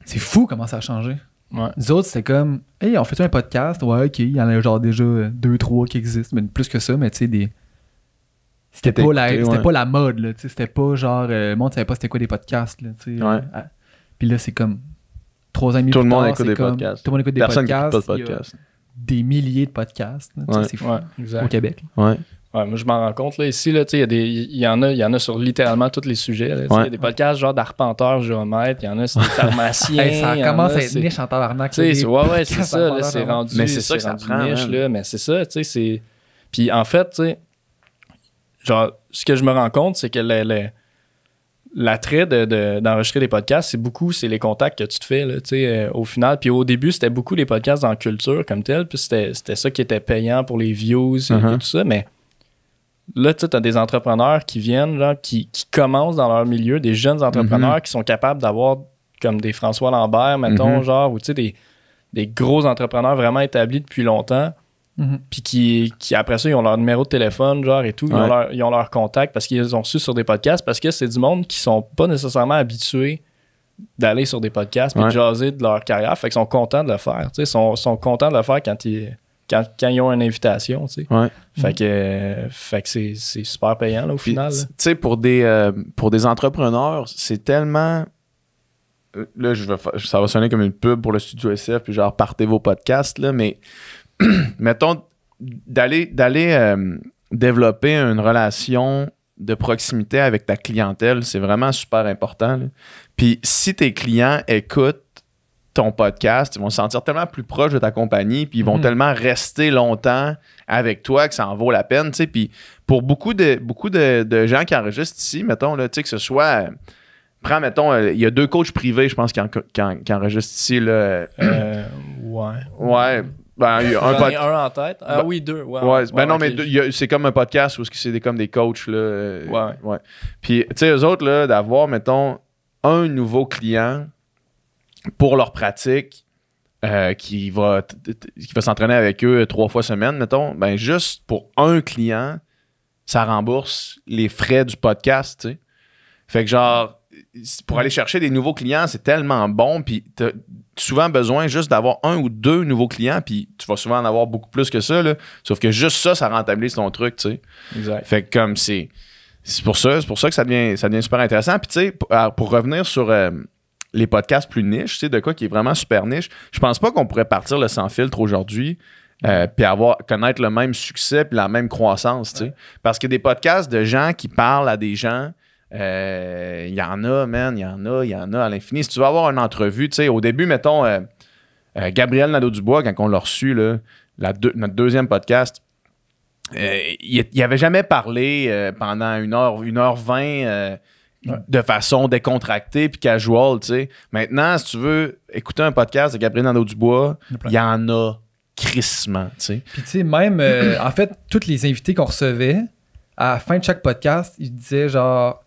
C'est fou comment ça a changé. Ouais. Nous autres, c'était comme, hey, on fait un podcast? Ouais, ok, il y en a genre déjà 2-3 qui existent, mais plus que ça, mais tu sais, c'était pas la mode, là, tu sais, c'était pas genre, le monde savait pas c'était quoi des podcasts, là, tu sais. Ouais. Puis là, c'est comme 3 ans et demi Tout le plus monde tard, écoute c'est des comme, podcasts. Tout le monde écoute des Personne qui podcasts. écoute pas de Il y a podcast. des milliers de podcasts, là, tu sais, Ouais. c'est fou. Ouais, exact. Au Québec. Ouais. Ouais, moi, je m'en rends compte, là, ici, là, il y en a sur littéralement tous les sujets. Il y a des podcasts genre d'arpenteurs, géomètres, il y en a sur des pharmaciens. Hey, ça il y en commence a, à être c'est- niche en tabarnak. Tu sais, des ouais, c'est podcasts ça, là, d'arpenteurs, c'est vraiment. rendu, Mais c'est ça que ça rendu prend, niche, man. là, mais c'est ça, tu sais, c'est... Puis en fait, tu sais, genre, ce que je me rends compte, c'est que l'attrait d'enregistrer des podcasts, c'est les contacts que tu te fais, là, tu sais, au final. Puis au début, c'était beaucoup les podcasts dans la culture comme tel, puis c'était ça qui était payant pour les views et tout ça, mais là, tu sais, t'as des entrepreneurs qui viennent, genre, qui commencent dans leur milieu, des jeunes entrepreneurs qui sont capables d'avoir, comme des François Lambert, mettons, genre, ou tu sais, des gros entrepreneurs vraiment établis depuis longtemps, puis qui après ça, ils ont leur numéro de téléphone, genre, et tout, ils ont leur contact parce qu'ils ont su sur des podcasts, parce que c'est du monde qui sont pas nécessairement habitués d'aller sur des podcasts puis de jaser de leur carrière, fait qu'ils sont contents de le faire, tu sais, sont contents de le faire quand ils ont une invitation, tu sais. Ouais. Fait que c'est super payant, là, au Puis, final. tu sais, pour des entrepreneurs, c'est tellement... Là, ça va sonner comme une pub pour le Studio SF, puis genre, partez vos podcasts, là, mais mettons, d'aller développer une relation de proximité avec ta clientèle, c'est vraiment super important, là. Puis si tes clients écoutent ton podcast, ils vont se sentir tellement plus proches de ta compagnie, puis ils vont tellement rester longtemps avec toi que ça en vaut la peine, tu sais. Puis pour beaucoup de gens qui enregistrent ici, mettons, là, tu sais, que ce soit... Prends, mettons, il y a 2 coachs privés, je pense, qui enregistrent ici, là. Ouais. Ouais. Ben, il y a un J'en ai un en tête. Ah Ben, oui, 2. Ouais, non, ok. mais c'est comme un podcast où c'est comme des coachs, là. Ouais. Puis, tu sais, eux autres, là, d'avoir, mettons, un nouveau client pour leur pratique qui va s'entraîner avec eux 3 fois semaine, mettons, ben juste pour un client, ça rembourse les frais du podcast, tu sais. Fait que genre, pour aller chercher des nouveaux clients, c'est tellement bon, puis t'as souvent besoin juste d'avoir 1 ou 2 nouveaux clients, puis tu vas souvent en avoir beaucoup plus que ça, là. Sauf que juste ça rentabilise ton truc, tu sais. Exact. Fait que comme c'est pour ça que ça devient super intéressant. Puis tu sais, pour revenir sur les podcasts plus niches, tu sais, de quoi qui est vraiment super niche, je pense pas qu'on pourrait partir le sans filtre aujourd'hui puis connaître le même succès puis la même croissance, tu sais. Parce que des podcasts de gens qui parlent à des gens, il y en a, man, il y en a à l'infini. Si tu veux avoir une entrevue, tu sais, au début, mettons, Gabriel Nadeau-Dubois, quand on l'a reçu, là, notre deuxième podcast, il avait jamais parlé pendant 1h20 de façon décontractée puis casual, tu sais. Maintenant, si tu veux écouter un podcast de Gabriel Nadeau-Dubois, il y en a crissement, tu sais. Puis tu sais, même, en fait, tous les invités qu'on recevait, à la fin de chaque podcast, ils disaient genre...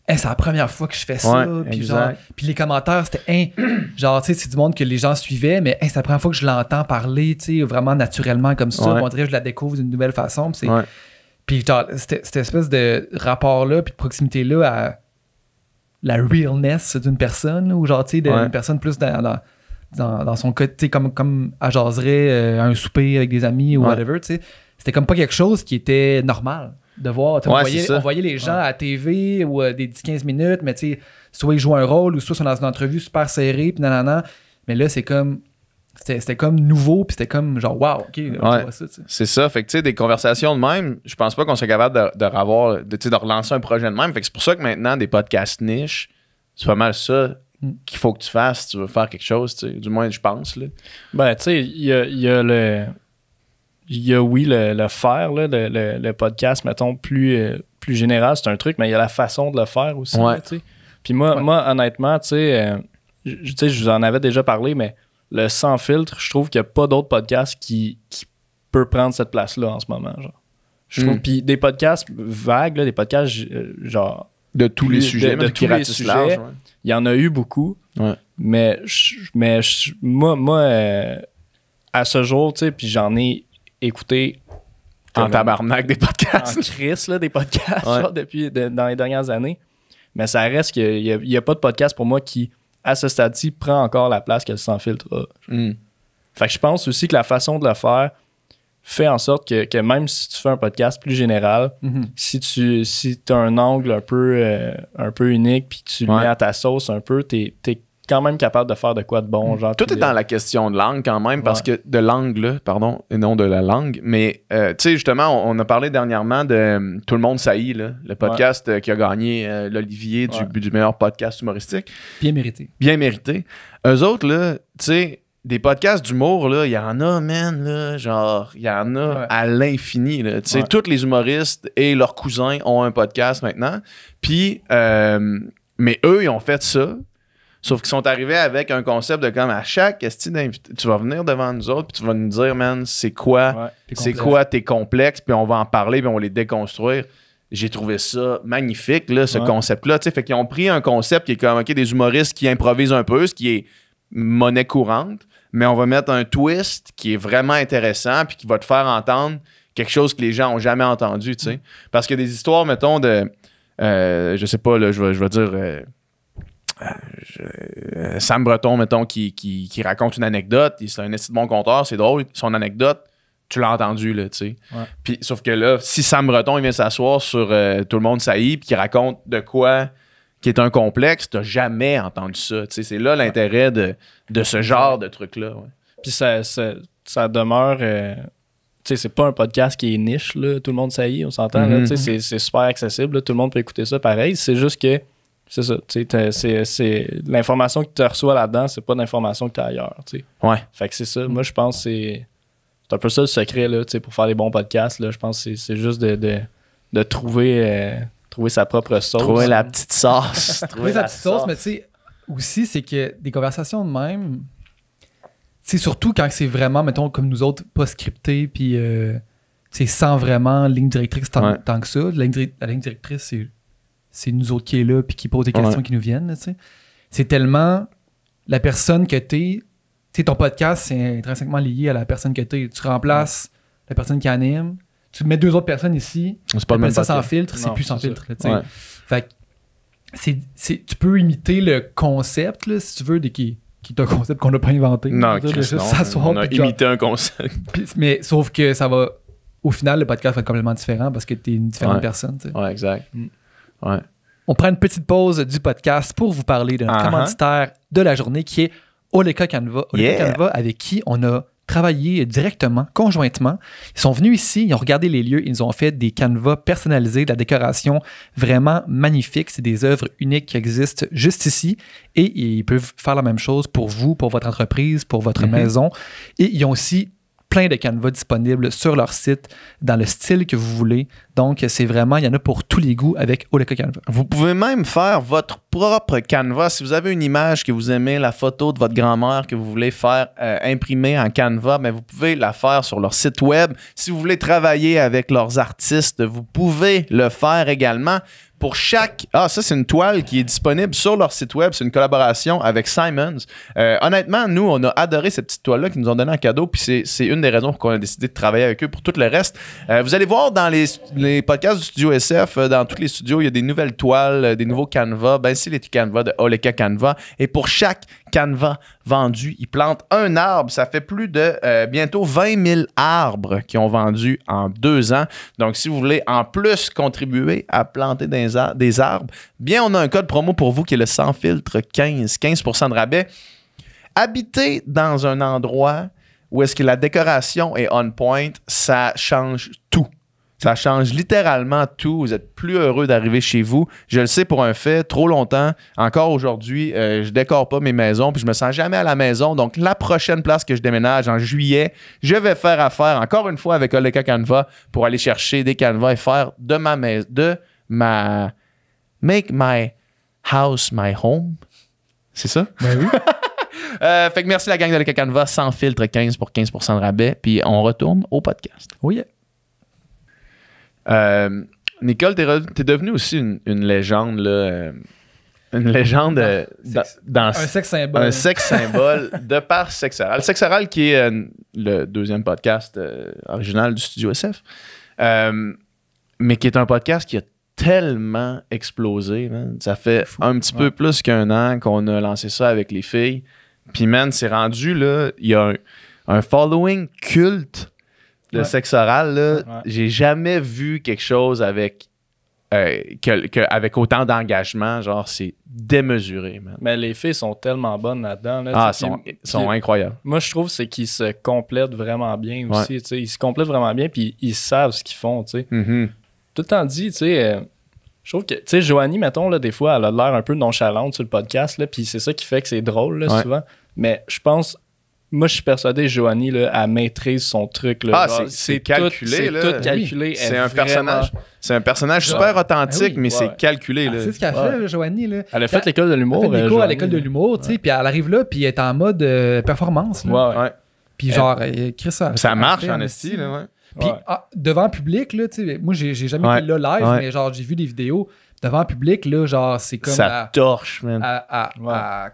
Hey, c'est la première fois que je fais ça. Puis les commentaires, c'était genre, tu sais, c'est du monde que les gens suivaient, mais c'est la première fois que je l'entends parler, tu sais, vraiment naturellement comme ça. On dirait que je la découvre d'une nouvelle façon. Puis genre, cette espèce de rapport-là, puis de proximité-là à la realness d'une personne, là, ou genre, tu sais, d'une personne plus dans son côté, comme elle jaserait à un souper avec des amis ou whatever, tu sais. C'était comme pas quelque chose qui était normal de voir. On voyait les gens à la TV ou des 10-15 minutes, mais tu sais, soit ils jouent un rôle ou soit ils sont dans une entrevue super serrée, puis nanana. Mais là, c'est comme... C'était comme nouveau, puis c'était comme genre, wow, OK, on voit ça, tu sais. C'est ça. Fait que, tu sais, des conversations de même, je pense pas qu'on soit capable de relancer un projet de même. Fait que c'est pour ça que maintenant, des podcasts niches, c'est pas mal ça qu'il faut que tu fasses si tu veux faire quelque chose, tu sais. Du moins, je pense, là. Ben, tu sais, il y a le faire, là, le podcast, mettons, plus général, c'est un truc, mais il y a la façon de le faire aussi. Là, tu sais. Puis moi, honnêtement, tu sais, je vous en avais déjà parlé, mais le sans filtre, je trouve qu'il n'y a pas d'autre podcast qui peut prendre cette place-là en ce moment. Genre. Je trouve, puis des podcasts vagues, là, des podcasts genre... De tous les sujets, de tous les sujets, il y en a eu beaucoup, mais moi, à ce jour, tu sais, puis j'en ai écouté en tabarnak des podcasts. En crise, là, des podcasts genre, dans les dernières années. Mais ça reste qu'il n'y a pas de podcast pour moi qui à ce stade-ci, prend encore la place que le sans filtre a. Fait que je pense aussi que la façon de le faire fait en sorte que même si tu fais un podcast plus général, si tu as un angle un peu unique puis tu le mets à ta sauce un peu, t'es quand même capable de faire de quoi de bon. Genre, tout est dans la question de langue quand même, parce que de l'angle, pardon, et non de la langue. Mais, tu sais, justement, on a parlé dernièrement de Tout le monde saillit, là, le podcast qui a gagné l'Olivier du meilleur podcast humoristique. Bien mérité. Bien mérité. Eux autres, là, tu sais, des podcasts d'humour, là, il y en a, man, là, genre, il y en a à l'infini, là. Tu sais, tous les humoristes et leurs cousins ont un podcast maintenant. Puis, mais eux, ils ont fait ça. Sauf qu'ils sont arrivés avec un concept de comme à chaque esti d'invité, tu vas venir devant nous autres puis tu vas nous dire, man, c'est quoi tes complexes, puis on va en parler, puis on va les déconstruire. J'ai trouvé ça magnifique, là, ce concept-là. Tu sais, fait qu'ils ont pris un concept qui est comme, OK, des humoristes qui improvisent un peu, ce qui est monnaie courante, mais on va mettre un twist qui est vraiment intéressant puis qui va te faire entendre quelque chose que les gens n'ont jamais entendu, tu sais. Parce que des histoires, mettons, de... je sais pas, là, je vais dire... Sam Breton, mettons, qui raconte une anecdote, c'est un esti de bon conteur, c'est drôle, son anecdote, tu l'as entendu, là, tu sais. Puis, sauf que là, si Sam Breton, il vient s'asseoir sur Tout le monde saillit, puis qu'il raconte de quoi qui est un complexe, t'as jamais entendu ça, tu sais. C'est là l'intérêt de ce genre de truc-là. Puis ça demeure... tu sais, c'est pas un podcast qui est niche, là, Tout le monde saillit, on s'entend, là, tu sais, c'est super accessible, là, tout le monde peut écouter ça pareil, c'est juste que c'est ça, tu sais, c'est l'information que tu reçois là-dedans, c'est pas l'information que tu as ailleurs, tu sais. Ouais. Fait que c'est ça. Moi, je pense que c'est un peu ça le secret, là, tu sais, pour faire des bons podcasts, là. Je pense que c'est juste de trouver sa propre sauce. Trouver la petite sauce. Trouver sa petite sauce, mais tu sais, aussi, c'est que des conversations de même, c'est surtout quand c'est vraiment, mettons, comme nous autres, pas scripté, puis c'est sans vraiment ligne directrice tant que ça. La ligne directrice, c'est nous autres qui est là puis qui pose des questions qui nous viennent, tu sais. C'est tellement la personne que t'es. Tu sais, ton podcast, c'est intrinsèquement lié à la personne que t'es. Tu remplaces la personne qui anime. Tu mets deux autres personnes ici. C'est pas le même ça sans podcast. filtre, c'est plus sans filtre, tu sais. Ouais. Fait que tu peux imiter le concept, là, si tu veux, qui est un concept qu'on n'a pas inventé. Non, de Chris, juste non. s'asseoir On a puis genre- imité un concept. mais sauf que ça va. Au final, le podcast va être complètement différent parce que t'es une différente personne, tu sais. Ouais, exact. Ouais. On prend une petite pause du podcast pour vous parler d'un commanditaire de la journée qui est Oleka Canva. Oleka Canva, avec qui on a travaillé directement, conjointement. Ils sont venus ici, ils ont regardé les lieux, ils nous ont fait des canevas personnalisés, de la décoration vraiment magnifique. C'est des œuvres uniques qui existent juste ici et ils peuvent faire la même chose pour vous, pour votre entreprise, pour votre maison. Et ils ont aussi plein de canevas disponibles sur leur site dans le style que vous voulez. Donc, c'est vraiment, il y en a pour tous les goûts avec Oleka Canva. Vous pouvez même faire votre propre canevas. Si vous avez une image que vous aimez, la photo de votre grand-mère que vous voulez faire imprimer en Canva, mais vous pouvez la faire sur leur site web. Si vous voulez travailler avec leurs artistes, vous pouvez le faire également. Pour chaque... Ah, ça, c'est une toile qui est disponible sur leur site web. C'est une collaboration avec Simons. Honnêtement, nous, on a adoré cette petite toile-là qu'ils nous ont donnée en cadeau. Puis c'est une des raisons pour qu'on a décidé de travailler avec eux pour tout le reste. Vous allez voir dans les podcasts du Studio SF, dans tous les studios, il y a des nouvelles toiles, des nouveaux canevas. Ben, c'est les canevas de Oleka Canva. Et pour chaque canevas vendu, ils plantent un arbre. Ça fait plus de bientôt 20 000 arbres qu'ils ont vendus en 2 ans. Donc, si vous voulez en plus contribuer à planter des arbres, bien, on a un code promo pour vous qui est le sans filtre 15 % de rabais. Habiter dans un endroit où est-ce que la décoration est on point, ça change tout. Ça change littéralement tout. Vous êtes plus heureux d'arriver chez vous. Je le sais pour un fait, trop longtemps, encore aujourd'hui, je décore pas mes maisons puis je me sens jamais à la maison. Donc, la prochaine place que je déménage en juillet, je vais faire affaire encore une fois avec Oleka Canva pour aller chercher des canevas et faire de ma maison, make my house my home. C'est ça? Ben oui. Fait que merci la gang de Oleka Canva, sans filtre 15 pour 15 % de rabais. Puis on retourne au podcast. Oui. Nicole, t'es devenue aussi une légende, là. Une légende dans Un sexe symbole. un sexe symbole de par Sexe Oral. Sexe Oral qui est le deuxième podcast original du Studio SF, mais qui est un podcast qui a tellement explosé, man. Ça fait un petit peu plus qu'un an qu'on a lancé ça avec les filles. Puis, man, c'est rendu, là, il y a un following culte de sexe oral, là. Ouais. J'ai jamais vu quelque chose avec avec autant d'engagement. Genre, c'est démesuré, man. Mais les filles sont tellement bonnes là-dedans. Là, ah, sont incroyables. Moi, je trouve c'est qu'ils se complètent vraiment bien aussi. Ils se complètent vraiment bien, puis ils savent ce qu'ils font, tu sais. Mm-hmm. Tout le temps dit, tu sais... je trouve que, tu sais, Joanie, mettons, là, des fois, elle a l'air un peu nonchalante sur le podcast, là, puis c'est ça qui fait que c'est drôle, là, souvent. Mais je pense, moi, je suis persuadé que Joanie, là, elle maîtrise son truc, là. Ah, genre, c'est calculé, c'est là. tout calculé. Oui. C'est un personnage super authentique, mais c'est calculé, là. C'est ce qu'elle fait, là, Joanie, là. Elle a fait l'école de l'humour. Elle a fait des cours à l'école de l'humour, tu sais, puis elle arrive là, puis elle est en mode performance, là. Ouais. Puis genre, écrit ça. Ça marche en esti, là, ouais. Puis devant le public, là, tu sais, moi, j'ai jamais été là live, mais genre, j'ai vu des vidéos. Devant le public, là, genre, c'est comme... Ça torche, man.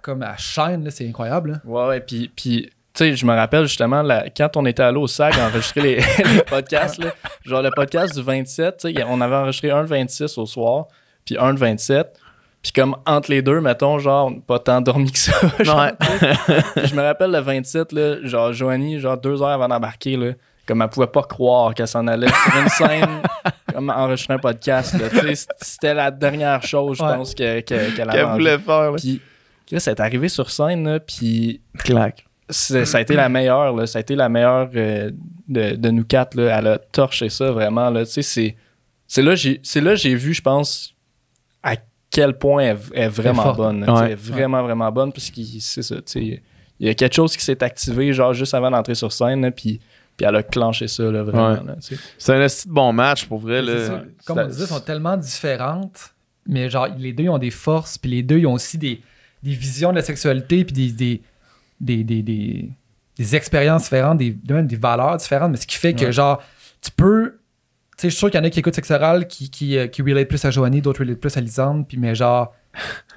Comme à chaîne, là, c'est incroyable, là. Ouais, puis tu sais, je me rappelle justement, quand on était allé au SAG enregistrer les podcasts, là, genre le podcast du 27, tu sais, on avait enregistré un le 26 au soir, puis un le 27, puis comme entre les deux, mettons, genre, pas tant dormi que ça, genre, puis je me rappelle le 27, là, genre, Joanie, genre 2 heures avant d'embarquer, là, comme elle pouvait pas croire qu'elle s'en allait sur une scène comme enregistrer un podcast. C'était la dernière chose, je pense, qu'elle voulait faire. Puis là, c'est arrivé sur scène, là, puis... Clac. Ça a été la meilleure, là. Ça a été la meilleure de nous quatre, là. Elle a torché ça, vraiment, là. Tu sais, c'est là j'ai vu, je pense, à quel point elle est vraiment bonne. Elle est vraiment, vraiment bonne, parce que c'est ça, tu sais. Il y a quelque chose qui s'est activé, genre, juste avant d'entrer sur scène, là, puis elle a clenché ça, là, vraiment. Là, c'est un bon match, pour vrai. Là. Comme on disait, elles sont tellement différentes, mais genre, les deux, ils ont des forces, puis les deux, ils ont aussi des visions de la sexualité, puis des expériences différentes, même des valeurs différentes, mais ce qui fait que, genre, tu peux... Tu sais, je suis sûr qu'il y en a qui écoutent Sexe Oral, qui relate plus à Joanie, d'autres relate plus à Lisande, puis mais genre,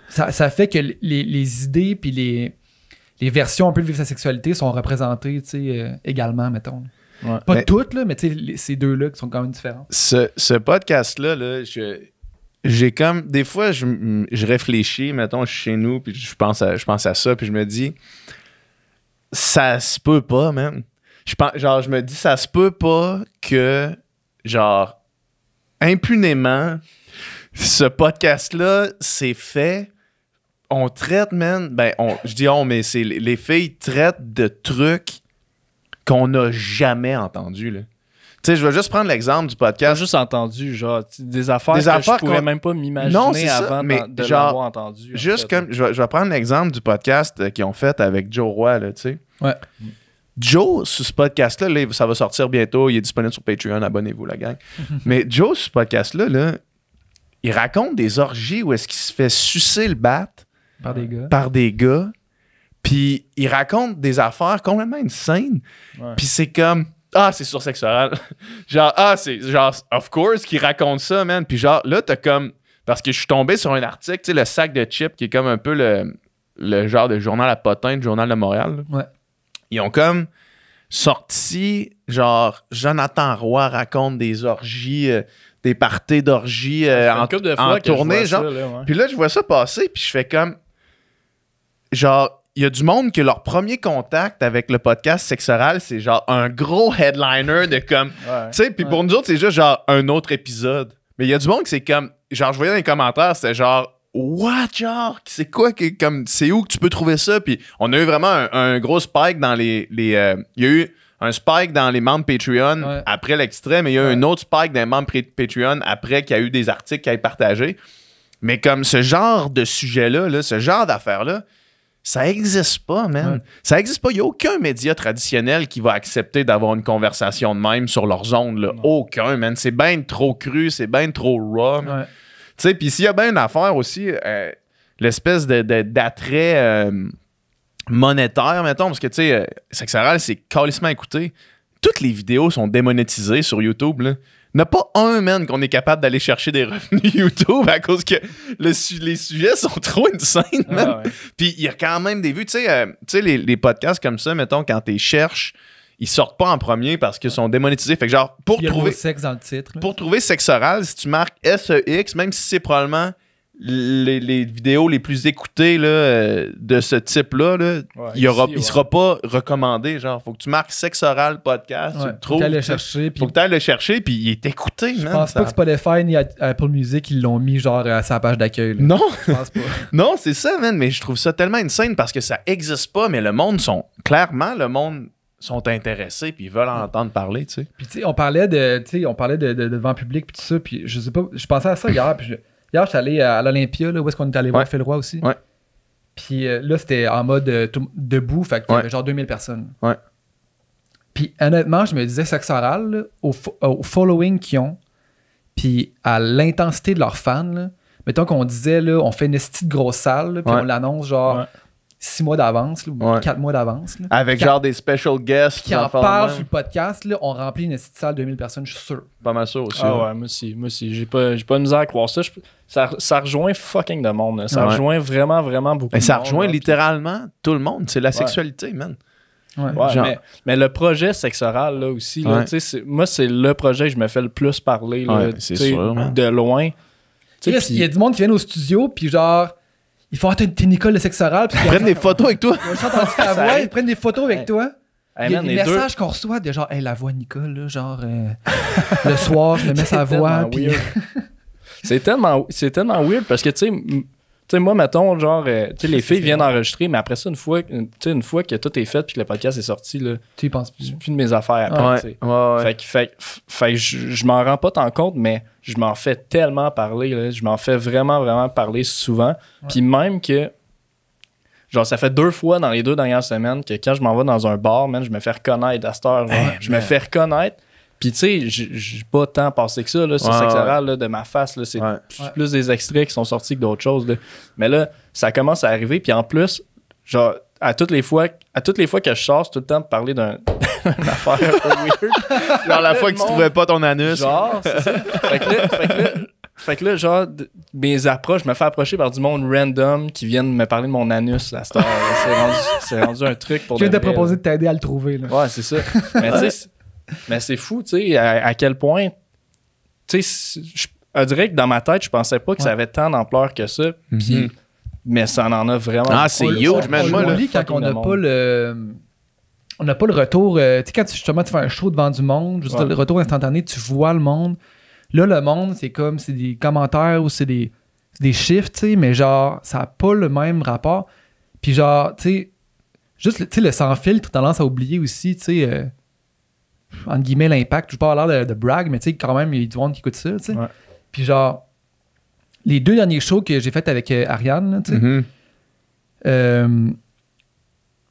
ça fait que les idées, puis les versions un peu de sa sexualité sont représentées, tu sais, également, mettons. Ouais. Pas toutes, là, mais tu sais, ces deux-là qui sont quand même différents. Ce podcast-là, là, j'ai comme... Des fois, je réfléchis, mettons, je suis chez nous, puis je pense à ça, puis je me dis, ça se peut pas, man. Je me dis, ça se peut pas que, genre, impunément, ce podcast-là, c'est fait... On traite, man, je dis mais c'est les filles traitent de trucs qu'on n'a jamais entendus, là. Tu sais, je vais juste prendre l'exemple du podcast. J'ai juste entendu, genre, des affaires que je pourrais même pas m'imaginer avant de l'avoir entendu. Juste comme, je vais prendre l'exemple du podcast qu'ils ont fait avec Joe Roy, là, tu sais. Ouais. Joe, sur ce podcast-là, là, ça va sortir bientôt, il est disponible sur Patreon, abonnez-vous, la gang. Mais Joe, sur ce podcast-là, là, il raconte des orgies où est-ce qu'il se fait sucer le bat par des gars. Puis il raconte des affaires complètement insane. Ouais. Puis c'est comme... c'est sur Sexe Oral. C'est genre, of course, qu'il raconte ça, man. Puis genre, là, t'as comme... Parce que je suis tombé sur un article, tu sais, le sac de chips, qui est comme un peu le genre de journal à potin, du Journal de Montréal. Ouais. Ils ont comme sorti, genre, Jonathan Roy raconte des orgies... des parties d'orgies en tournée, genre. Puis là, je vois ça passer, puis je fais comme... Genre, il y a du monde que leur premier contact avec le podcast Sexe Oral, c'est genre un gros headliner de comme... Tu sais, puis pour nous autres, c'est juste genre un autre épisode. Mais il y a du monde qui c'est comme... Genre, je voyais dans les commentaires, c'était genre... What, genre? C'est quoi? C'est où que tu peux trouver ça? Puis on a eu vraiment un gros spike dans les il y a eu... un spike dans les membres Patreon après l'extrait, mais il y a eu un autre spike dans les membres Patreon après qu'il y a eu des articles qui a été partagés. Mais comme ce genre de sujet-là, là, ce genre d'affaires-là, ça n'existe pas, man. Ouais. Ça n'existe pas. Il n'y a aucun média traditionnel qui va accepter d'avoir une conversation de même sur leurs ondes. Là. Aucun, man. C'est bien trop cru, c'est bien trop raw. Tu sais, puis s'il y a bien une affaire aussi, l'espèce d'attrait... monétaire, mettons, parce que, tu sais, Sexe Oral, c'est calissement écouté. Toutes les vidéos sont démonétisées sur YouTube, là. Il n'y en a pas un, man, qu'on est capable d'aller chercher des revenus YouTube à cause que les sujets sont trop insane, man. Puis il y a quand même des vues. Tu sais, les podcasts comme ça, mettons, quand tu cherches, ils sortent pas en premier parce qu'ils sont démonétisés. Fait que genre, Il y a le mot sexe dans le titre. Là. pour trouver sexe oral, si tu marques SEX, même si c'est probablement les vidéos les plus écoutées là, de ce type-là, là, il sera pas recommandé. Genre, faut que tu marques sexe oral podcast, tu le trouves. Faut que tu le chercher. Faut que tu ailles le chercher, puis il est écouté, je pense pas que Spotify ni Apple Music, ils l'ont mis genre à sa page d'accueil. Là. Non! Je pense pas. Non, c'est ça, man, mais je trouve ça tellement insane parce que ça existe pas, mais le monde sont intéressés puis ils veulent en entendre parler, tu sais. Puis tu sais, on parlait de vent public puis tout ça, puis je sais pas, je pensais à ça hier, puis hier, je suis allé à l'Olympia, là, où est-ce qu'on est allé voir Phil Roy aussi. Ouais. Puis là, c'était en mode debout, fait qu'il y avait genre 2000 personnes. Ouais. Puis honnêtement, je me disais, sexe oral, là, au following qu'ils ont, puis à l'intensité de leurs fans, là, mettons qu'on disait, là, on fait une petite grosse salle, là, puis on l'annonce genre 6 mois d'avance, là, ou 4 mois d'avance. Là. Avec genre des special guests qui en parlent sur le podcast, là, on remplit une petite salle de 2000 personnes, je suis sûr. Pas mal sûr aussi. Ah ouais, moi aussi. J'ai pas de misère à croire ça. Ça rejoint fucking de monde. Là. Ça rejoint vraiment, vraiment beaucoup de monde. Mais ça rejoint là, littéralement tout le monde. C'est la sexualité, man. Ouais. Genre... mais le projet sexe oral, là aussi, là, moi, c'est le projet que je me fais le plus parler. Là, c'est sûr, de loin. Il y a du monde qui vient au studio, puis genre... Ils font t'es Nicole de sexe oral. Puis ils prennent des photos avec toi. Ils prennent des photos avec toi. Il y a des messages qu'on reçoit de genre, hey, la voix de Nicole, là, genre, le soir, je me mets sa voix. Puis... c'est tellement weird parce que, tu sais, moi, mettons, genre, les filles viennent enregistrer, mais après ça, une fois que tout est fait puis que le podcast est sorti, là, tu y penses plus de mes affaires après. Fait que je m'en rends pas tant compte, mais je m'en fais tellement parler. Là, je m'en fais vraiment, vraiment parler souvent. Puis même que, genre, ça fait 2 fois dans les 2 dernières semaines que quand je m'en vais dans un bar, man, je me fais reconnaître à cette heure. Je me fais reconnaître. Puis, tu sais, j'ai pas tant passé que ça, là, sur sexe oral, là, de ma face. Là, c'est plus des extraits qui sont sortis que d'autres choses. Là. Mais là, ça commence à arriver. Puis en plus, genre, à toutes les fois que je sors, c'est tout le temps de parler d'une affaire un peu weird. Genre la fois que tu trouvais pas ton anus. Genre, c'est ça. Fait que là, genre, mes approches, je me fais approcher par du monde random qui viennent me parler de mon anus à cette heure. C'est rendu un truc pour... Je viens de proposer de t'aider à le trouver. Là. Ouais, c'est ça. Mais tu sais... Mais c'est fou, tu sais, à quel point... Tu sais, je dirais que dans ma tête, je pensais pas que ça avait tant d'ampleur que ça. Puis, mais ça en a vraiment... Ah, c'est huge, man. Moi, quand on n'a pas le... On n'a pas le retour... tu sais, quand justement tu fais un show devant du monde, juste le retour instantané, tu vois le monde. Là, le monde, c'est comme... C'est des commentaires ou c'est des chiffres, tu sais, mais genre, ça n'a pas le même rapport. Puis genre, tu sais... Juste, tu sais, le sans filtre, tendance à oublier aussi, tu sais... entre guillemets, l'impact. Je ne veux pas avoir l'air de brag, mais tu sais, quand même, il y a du monde qui écoute ça, tu sais. Ouais. Puis genre, les 2 derniers shows que j'ai fait avec Ariane, tu sais,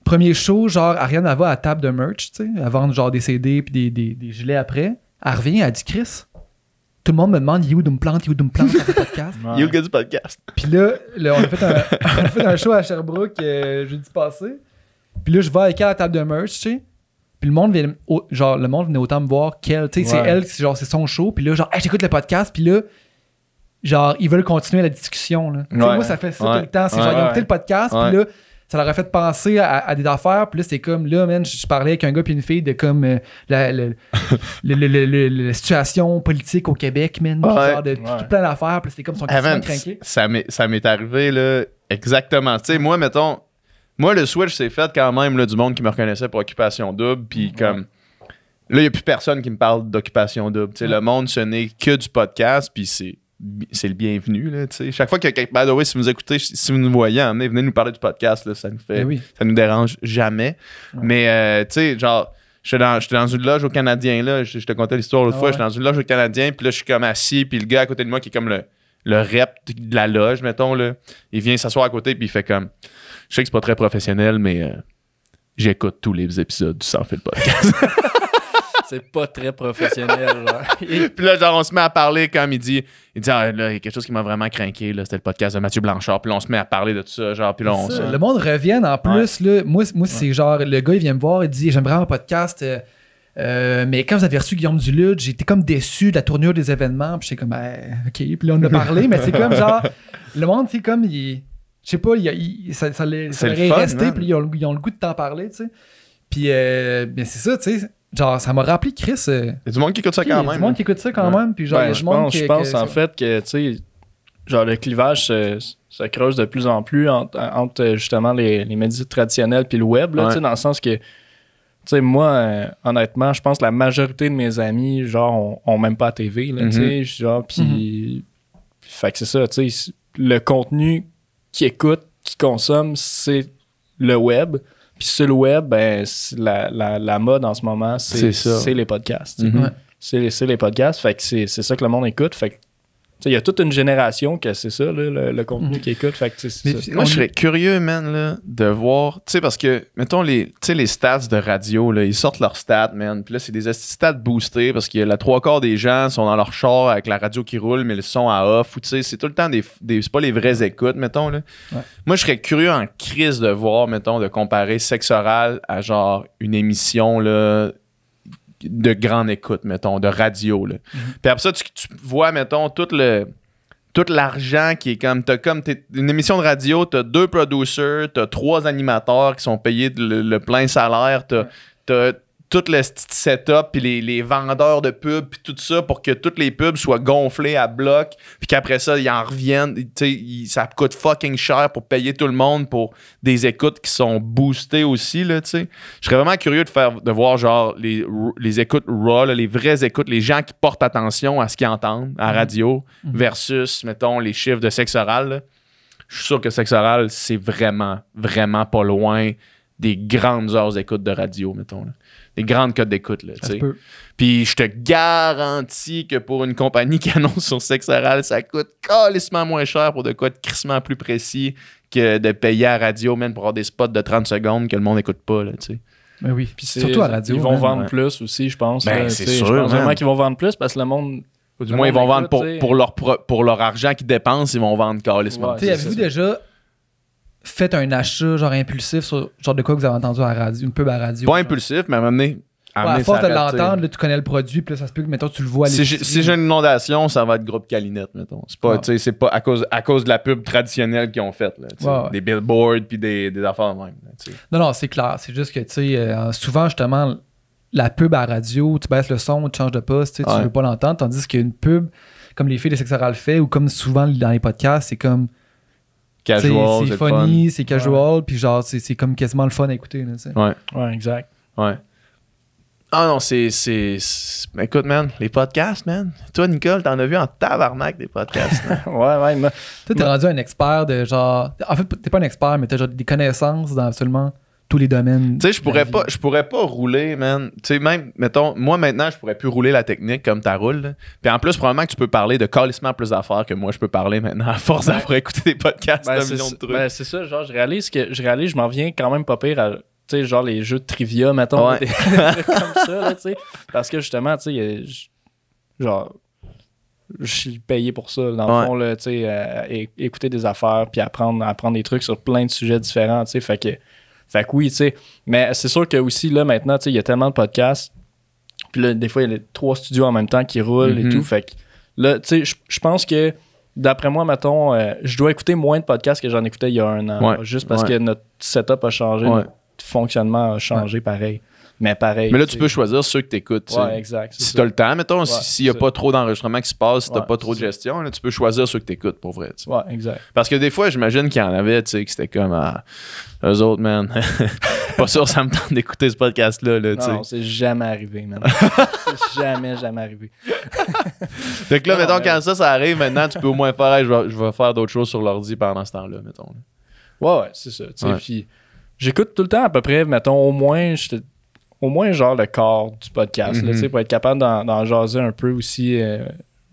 premier show, genre, Ariane, elle va à la table de merch, tu sais, elle vend genre des CD puis des gilets après. Elle revient, elle dit, Chris, tout le monde me demande, you me plante dans le podcast. You le gars du podcast. Puis là, on a fait un show à Sherbrooke jeudi passé. Puis là, je vais avec elle à la table de merch, tu sais. Puis le monde venait autant me voir qu'elle. Tu sais, c'est elle, c'est son show. Puis là, genre, hey, j'écoute le podcast. Puis là, genre, ils veulent continuer la discussion. Là. Moi, ça fait ça tout le temps. C'est genre, ils ont écouté le podcast. Puis là, ça leur a fait penser à des affaires. Puis là, c'est comme, là, man, je parlais avec un gars puis une fille de comme la situation politique au Québec, man. Genre de tout plein d'affaires. Puis c'est comme son quasiment craqué. Ça m'est arrivé, là, exactement. Tu sais, moi, mettons. Moi, le switch s'est fait quand même là, du monde qui me reconnaissait pour Occupation Double. Puis comme... Là, il n'y a plus personne qui me parle d'Occupation Double. Le monde, ce n'est que du podcast. Puis c'est le bienvenu. Là, chaque fois que quelqu'un... By the way, si vous écoutez, si vous nous voyez, venez nous parler du podcast. Là, ça nous fait... Ça nous dérange jamais. Mais, tu sais, genre... J'étais dans une loge au Canadien. Là, je te contais l'histoire l'autre fois. J'étais dans une loge au Canadien. Puis là, je suis comme assis. Puis le gars à côté de moi qui est comme le rep de la loge, mettons, là, il vient s'asseoir à côté. Puis il fait comme... Je sais que c'est pas très professionnel, mais j'écoute tous les épisodes du Sans Fil podcast. C'est pas très professionnel. Puis là, genre, on se met à parler comme il dit ah, là, il y a quelque chose qui m'a vraiment craqué, là, c'était le podcast de Mathieu Blanchard. Puis là, on se met à parler de tout ça, genre, puis là, le monde revient en plus, là. Moi c'est genre, le gars, il vient me voir, il dit, j'aime vraiment un podcast, mais quand vous avez reçu Guillaume Duluth, j'étais comme déçu de la tournure des événements, puis j'étais comme, OK, puis là, on a parlé, mais c'est comme genre, le monde, c'est comme, je sais pas, ça leur est resté, puis ils ont le goût de t'en parler, tu sais. Puis, bien, c'est ça, tu sais. Genre, ça m'a rappelé Chris. Il y a du monde qui écoute ça Il y a quand du même. monde qui écoute ça quand même. Puis, genre, il y a du monde je pense en fait que, tu sais, genre, le clivage se creuse de plus en plus entre justement les médias traditionnels puis le web, là, tu sais, dans le sens que, tu sais, moi, honnêtement, je pense que la majorité de mes amis, genre, ont même pas la TV, là, tu sais, genre, puis... Fait que c'est ça, tu sais, le contenu qu'ils écoutent, qu'ils consomment, c'est le web. Puis sur le web, ben, la mode en ce moment, c'est les podcasts. C'est les podcasts, fait que c'est ça que le monde écoute. Fait que, il y a toute une génération que c'est ça, là, le contenu qu'ils écoute. Fait que c'est ça. Moi, je serais curieux, man, là, de voir... Tu sais, parce que, mettons, les stats de radio, là, ils sortent leurs stats, man. Puis là, c'est des stats boostés parce que la 3/4 des gens sont dans leur char avec la radio qui roule, mais le son à off. Ou tu sais, c'est tout le temps c'est pas les vraies écoutes, mettons, là. Ouais. Moi, je serais curieux en crise de voir, mettons, de comparer Sexe Oral à genre une émission, là, de grande écoute, mettons, de radio, là. Puis après ça, tu vois, mettons, tout l'argent qui est comme... T'as une émission de radio, t'as 2 producers, t'as 3 animateurs qui sont payés le plein salaire, t'as tout le setup, puis les vendeurs de pubs, puis tout ça, pour que toutes les pubs soient gonflées à bloc, puis qu'après ça, ils en reviennent. Ça coûte fucking cher pour payer tout le monde pour des écoutes qui sont boostées aussi, là, tu sais. Je serais vraiment curieux de voir, genre, les écoutes raw, là, les vraies écoutes, les gens qui portent attention à ce qu'ils entendent à radio, versus, mettons, les chiffres de Sexe Oral, là. Je suis sûr que Sexe Oral, c'est vraiment, vraiment pas loin des grandes heures d'écoute de radio, mettons, là. Des grandes cotes d'écoute, là, tu sais. Puis je te garantis que pour une compagnie qui annonce sur Sexe Oral, ça coûte calissement moins cher pour de quoi de crissement plus précis que de payer à la radio, même pour avoir des spots de 30 secondes que le monde n'écoute pas, là, tu sais. Ben oui, puis surtout à la radio. Ils vont vendre plus aussi, je pense. Ben, là, c'est je sûr, pense man. vraiment qu'ils vont vendre plus parce que le monde... Ou du moins, ils vont vendre pour leur argent qu'ils dépensent, ils vont vendre calissement. Tu sais, avez-vous déjà fait un achat genre impulsif sur genre de quoi que vous avez entendu à la radio, une pub à la radio? Pas genre. impulsif, mais à un moment donné, À force de l'entendre, là, tu connais le produit, puis là, ça se peut que, mettons, tu le vois à si j'ai une inondation, ça va être groupe Calinette, mettons. C'est pas, tu sais, c'est pas à cause de la pub traditionnelle qu'ils ont faite, là, tu sais. Des billboards puis des affaires de même, là, tu sais. Non, c'est clair. C'est juste que, tu sais, souvent, justement, la pub à la radio, tu baisses le son, tu changes de poste, tu veux pas l'entendre, tandis qu'une pub, comme les filles de Sexe Oral fait, ou comme souvent dans les podcasts, c'est comme... Casual, c'est funny, c'est casual, puis genre, c'est comme quasiment le fun à écouter, là, tu sais. Ouais, exact. Ouais. Ah non, écoute, man, les podcasts, man. Toi, Nicole, t'en as vu en tabarnak des podcasts. ouais. Toi, t'es rendu un expert de genre... En fait, t'es pas un expert, mais t'as genre des connaissances dans absolument tous les domaines. Tu sais, je pourrais pas rouler, man. Tu sais, même, mettons, moi, maintenant, je pourrais plus rouler la technique comme t'as roule. Là. Puis en plus, probablement que tu peux parler de calissement plus d'affaires que moi, je peux parler maintenant à force d'avoir écouté des podcasts d'un million de trucs. Ben, c'est ça, genre, je réalise, je m'en viens quand même pas pire à... Tu sais, genre les jeux de trivia, mettons, des trucs comme ça, là, tu sais. Parce que justement, tu sais, genre, je suis payé pour ça, dans le fond, là, tu sais, écouter des affaires, puis apprendre des trucs sur plein de sujets différents, tu sais. Fait que oui, tu sais. Mais c'est sûr que aussi, là, maintenant, tu sais, il y a tellement de podcasts, puis là, des fois, il y a 3 studios en même temps qui roulent et tout. Fait que là, tu sais, je pense que, d'après moi, mettons, je dois écouter moins de podcasts que j'en écoutais il y a 1 an, juste parce que notre setup a changé, notre fonctionnement a changé pareil. Mais pareil. Mais là, tu peux choisir ceux que tu écoutes. Ouais, exact. Si tu as le temps, mettons, s'il n'y a pas trop d'enregistrement qui se passe, si tu n'as pas trop de gestion, là, tu peux choisir ceux que tu écoutes pour vrai. Ouais, exact. Parce que des fois, j'imagine qu'il y en avait, tu sais, que c'était comme eux autres, man. Pas sûr, ça me tente d'écouter ce podcast-là. Là, non, c'est jamais arrivé, man. C'est jamais arrivé. Fait que là, mettons, quand ça arrive, maintenant, tu peux au moins faire, hey, je vais faire d'autres choses sur l'ordi pendant ce temps-là, mettons. Ouais, c'est ça. Puis j'écoute tout le temps à peu près, mettons, au moins genre le corps du podcast, là, tu sais, pour être capable d'en jaser un peu aussi,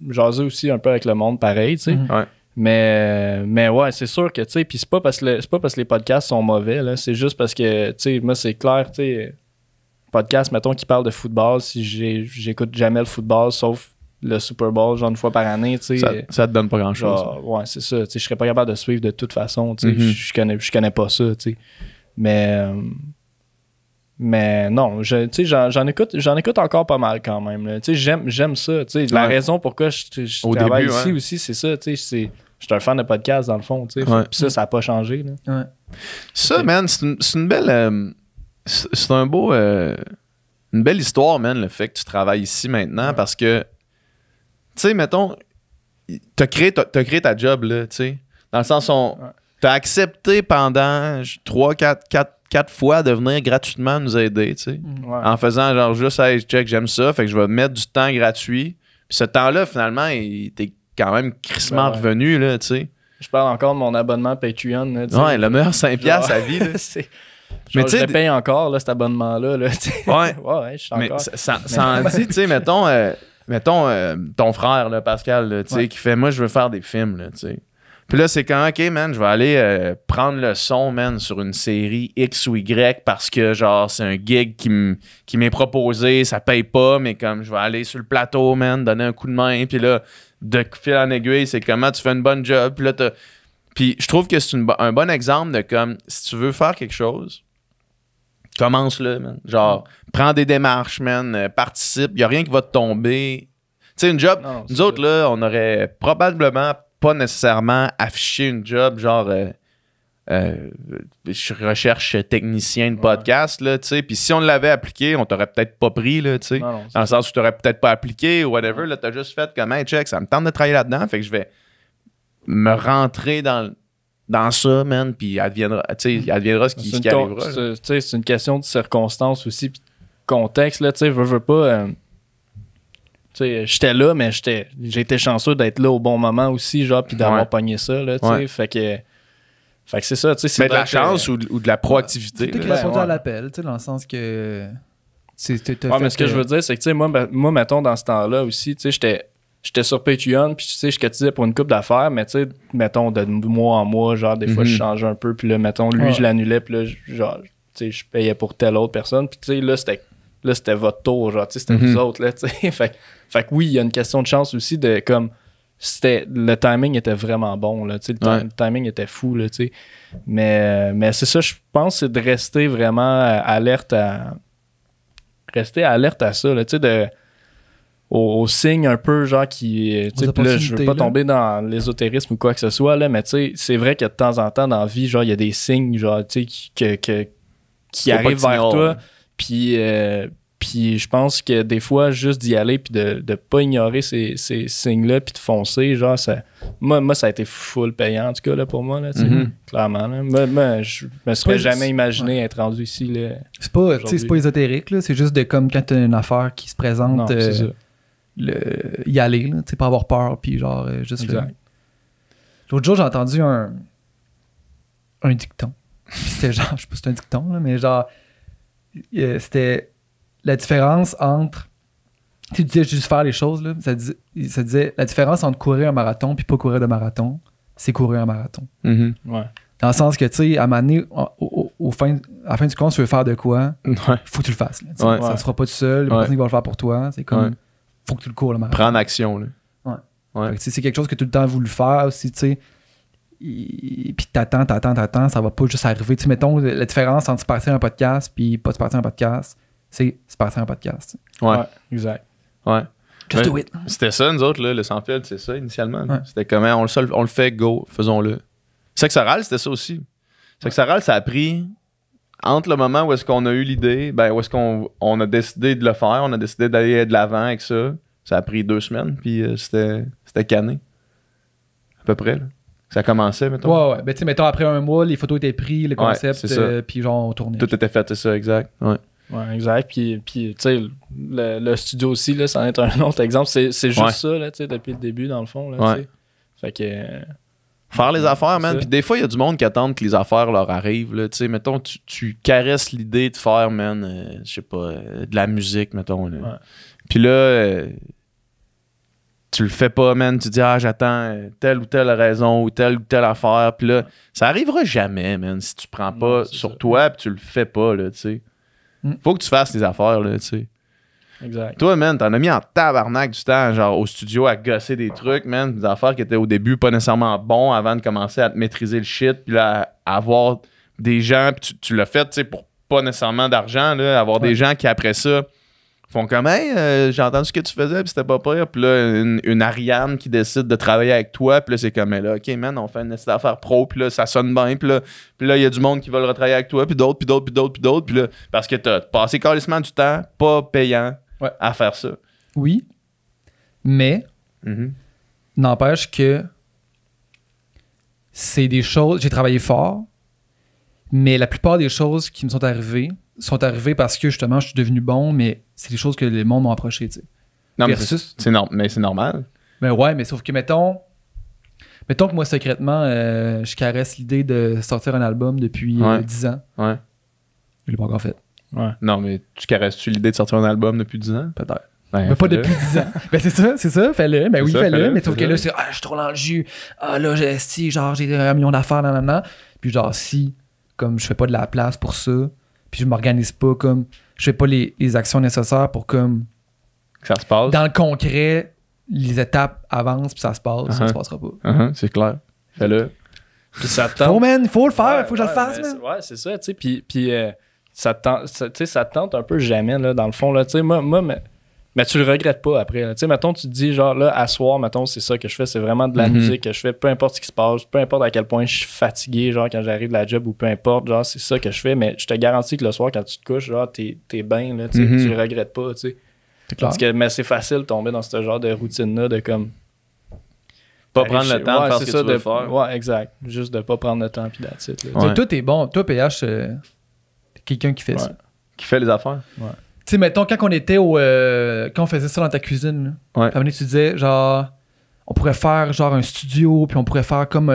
jaser aussi un peu avec le monde pareil, tu sais. Ouais. Mais ouais, c'est sûr que, tu sais, puis c'est pas parce que les podcasts sont mauvais, là, c'est juste parce que, tu sais, moi, c'est clair, tu sais, podcast, mettons, qui parle de football, si j'écoute jamais le football, sauf le Super Bowl, genre une fois par année, tu sais. Ça te donne pas grand-chose. Ouais, c'est ça, tu sais, je serais pas capable de suivre de toute façon, tu sais, je connais pas ça, tu sais. Mais non, tu sais, j'en écoute encore pas mal quand même. Tu sais, j'aime ça. Tu sais, la raison pourquoi je travaille ici aussi, c'est ça. Tu sais, je suis un fan de podcast dans le fond. Tu sais, puis ça n'a pas changé. Là. Ça, man, c'est une belle. c'est un beau... une belle histoire, man, le fait que tu travailles ici maintenant, parce que, tu sais, mettons, t'as créé ta job, là, tu sais, dans le sens où t'as accepté pendant 4 fois de venir gratuitement nous aider, tu sais, en faisant genre juste, hey, check, j'aime ça, fait que je vais mettre du temps gratuit. Puis ce temps-là, finalement, t'es quand même crissement revenu, là, tu sais. Je parle encore de mon abonnement Patreon. Là, ouais, le meilleur 5$ à vie, là. Mais je le paye encore, là, cet abonnement-là. Là, ouais, je suis encore... ça en dit, tu sais, mettons ton frère, là, Pascal, là, tu sais, qui fait, moi, je veux faire des films, là, tu sais. Puis là, c'est quand, OK, man, je vais aller prendre le son, man, sur une série X ou Y parce que, genre, c'est un gig qui m'est proposé, ça paye pas, mais comme, je vais aller sur le plateau, man, donner un coup de main, puis là, de fil en aiguille, c'est comment tu fais une bonne job, puis là, Puis je trouve que c'est un bon exemple de comme, si tu veux faire quelque chose, commence-le, man. Genre, prends des démarches, man, participe, il n'y a rien qui va te tomber. Tu sais, une job, nous autres, là, on aurait probablement pas nécessairement affiché une job, genre, je recherche technicien de podcast, là, tu sais, puis si on l'avait appliqué, on t'aurait peut-être pas pris, là, tu sais, dans le sens où tu t'aurais peut-être pas appliqué ou whatever, là, t'as juste fait comme, hey, check, ça me tente de travailler là-dedans, fait que je vais me rentrer dans ça, man, puis adviendra ce qui arrivera. C'est une question de circonstances aussi, puis de contexte, là, tu sais, veux pas... j'étais là, mais j'ai été chanceux d'être là au bon moment aussi, genre, puis d'avoir pogné ça, là, tu sais, fait que c'est ça, tu sais. Mais de la chance ou de la proactivité. C'est toi qui as répondu à l'appel, tu sais, dans le sens que... mais ce que je veux dire, c'est que, tu sais, moi, mettons, dans ce temps-là aussi, tu sais, j'étais sur Patreon, puis tu sais, je cotisais pour une couple d'affaires, mais tu sais, mettons, de mois en mois, genre, des fois, je changeais un peu, puis là, mettons, lui, je l'annulais, puis là, genre, tu sais, je payais pour telle autre personne, puis tu sais, là, c'était votre tour, genre, tu sais, c'était vous autres, là, tu sais. Fait que oui, il y a une question de chance aussi de, comme, le timing était vraiment bon, là, tu sais, le timing était fou, là, tu sais. Mais c'est ça, je pense, c'est de rester vraiment alerte à ça, là, tu sais, aux signes un peu, genre, qui, tu sais, puis là, je veux pas tomber dans l'ésotérisme ou quoi que ce soit, là, mais tu sais, c'est vrai que de temps en temps, dans la vie, genre, il y a des signes, genre, tu sais, qui arrivent vers toi, puis je pense que des fois, juste d'y aller puis de pas ignorer ces signes-là puis de foncer, genre, moi, ça a été full payant, en tout cas, là, pour moi, là, clairement. Là. Moi, je me serais jamais imaginé être rendu ici, là. C'est pas ésotérique, là, c'est juste de comme quand t'as une affaire qui se présente, y aller, là, tu sais, pas avoir peur, puis genre, juste... L'autre jour, j'ai entendu un dicton. C'était genre, je sais pas si c'est un dicton, là, mais genre, c'était... La différence entre... Tu disais juste faire les choses, là. Ça disait la différence entre courir un marathon puis pas courir de marathon, c'est courir un marathon. Ouais. Dans le sens que, tu sais, à un moment donné, à la fin du compte, tu veux faire de quoi, faut que tu le fasses. Là, ça ne sera pas tout seul, les personnes qui vont le faire pour toi. C'est comme, faut que tu le cours, le marathon. Prendre action, là. Fait que, c'est quelque chose que tout le temps voulu faire aussi, tu sais. Puis t'attends, ça va pas juste arriver. Tu sais, mettons, la différence entre se partir un podcast puis pas se partir un podcast, c'est se partir un podcast. Ouais, exact. Ouais. Just do it. C'était ça, nous autres, là, le sans fil, c'est ça, initialement. C'était comment, on le fait, go, faisons-le. Sexoral, c'était ça aussi. Sexoral, ça a pris, entre le moment où est-ce qu'on a eu l'idée, où est-ce qu'on a décidé de le faire, on a décidé d'aller de l'avant avec ça. Ça a pris 2 semaines, puis c'était canné. À peu près, là. Ça commençait, mettons. Ouais. Ben, tu sais, mettons, après un mois, les photos étaient prises, le concept, puis genre, on tournait. Tout était fait, c'est ça, exact. Ouais. Ouais, exact. Puis tu sais, le studio aussi, là, c'en est un autre exemple. C'est juste ça, là, tu sais, depuis le début, dans le fond, là, tu sais. Fait que... Faire les affaires, man. Puis des fois, il y a du monde qui attend que les affaires leur arrivent, là. Tu sais, mettons, tu caresses l'idée de faire, man, je sais pas, de la musique, mettons, là. Ouais. Puis là... tu le fais pas, man. Tu dis, j'attends telle ou telle raison ou telle affaire. Puis là, ça arrivera jamais, man, si tu prends pas sur toi puis tu le fais pas, là, tu sais. Faut que tu fasses tes affaires, là, tu sais. Exact. Toi, man, t'en as mis en tabarnak du temps, genre, au studio à gosser des trucs, man. Des affaires qui étaient au début pas nécessairement bons avant de commencer à te maîtriser le shit. Puis là, à avoir des gens, puis tu l'as fait, tu sais, pour pas nécessairement d'argent, là. Avoir des gens qui, après ça, font comme hey, j'ai entendu ce que tu faisais puis c'était pas pire. Puis là, une Ariane qui décide de travailler avec toi, puis là, c'est comme là, ok, man, on fait une affaire pro, puis là, ça sonne bien, puis là, il y a du monde qui veut le retravailler avec toi, puis d'autres, puis d'autres, puis d'autres, puis d'autres, puis là, parce que t'as passé carrément du temps pas payant à faire ça. Oui, mais n'empêche que c'est des choses, j'ai travaillé fort, mais la plupart des choses qui me sont arrivées parce que justement je suis devenu bon, mais c'est des choses que les mondes m'ont approché, tu sais. Non, versus, mais c'est normal. Ben ouais, mais sauf que mettons que moi secrètement je caresse l'idée de sortir un album depuis 10 ans. Ouais. Je l'ai pas encore fait. Ouais. Non, mais tu caresses-tu l'idée de sortir un album depuis 10 ans? Peut-être. Ben, Mais pas depuis 10 ans. Ben c'est ça, fais-le. Ben oui, fais-le. Mais sauf que là, c'est je suis trop dans le jus. Ah là, j'ai 1 million d'affaires, nanana. Puis genre, si, comme je fais pas de la place pour ça, puis je m'organise pas, comme, je fais pas les actions nécessaires pour comme... que ça se passe. Dans le concret, les étapes avancent, puis ça se passe, ça se passera pas. C'est clair. Fais-le. Puis ça tente. Faut, man, il faut le faire, faut que je le fasse, man. Ouais, c'est ça, tu sais. Puis ça te tente un peu jamais, là, dans le fond, là. Tu sais, moi, mais tu le regrettes pas après. Tu sais, mettons, tu te dis, genre, là, à soir, mettons, c'est ça que je fais, c'est vraiment de la musique que je fais, peu importe ce qui se passe, peu importe à quel point je suis fatigué, genre, quand j'arrive de la job ou peu importe, genre, c'est ça que je fais, mais je te garantis que le soir, quand tu te couches, genre, t'es bien, là, tu sais, tu le regrettes pas, tu sais. C'est clair. Parce que, mais c'est facile de tomber dans ce genre de routine-là, de comme. Pas prendre le temps de faire ce que tu veux faire. Ouais, exact. Juste de pas prendre le temps, puis that's it, là. Ouais. Toi, t'es bon. Toi, PH, t'es quelqu'un qui fait ça. Qui fait les affaires. Ouais. Tu sais, mettons, quand on était quand on faisait ça dans ta cuisine, là, à un moment donné, tu disais, genre, on pourrait faire, genre, un studio, puis on pourrait faire comme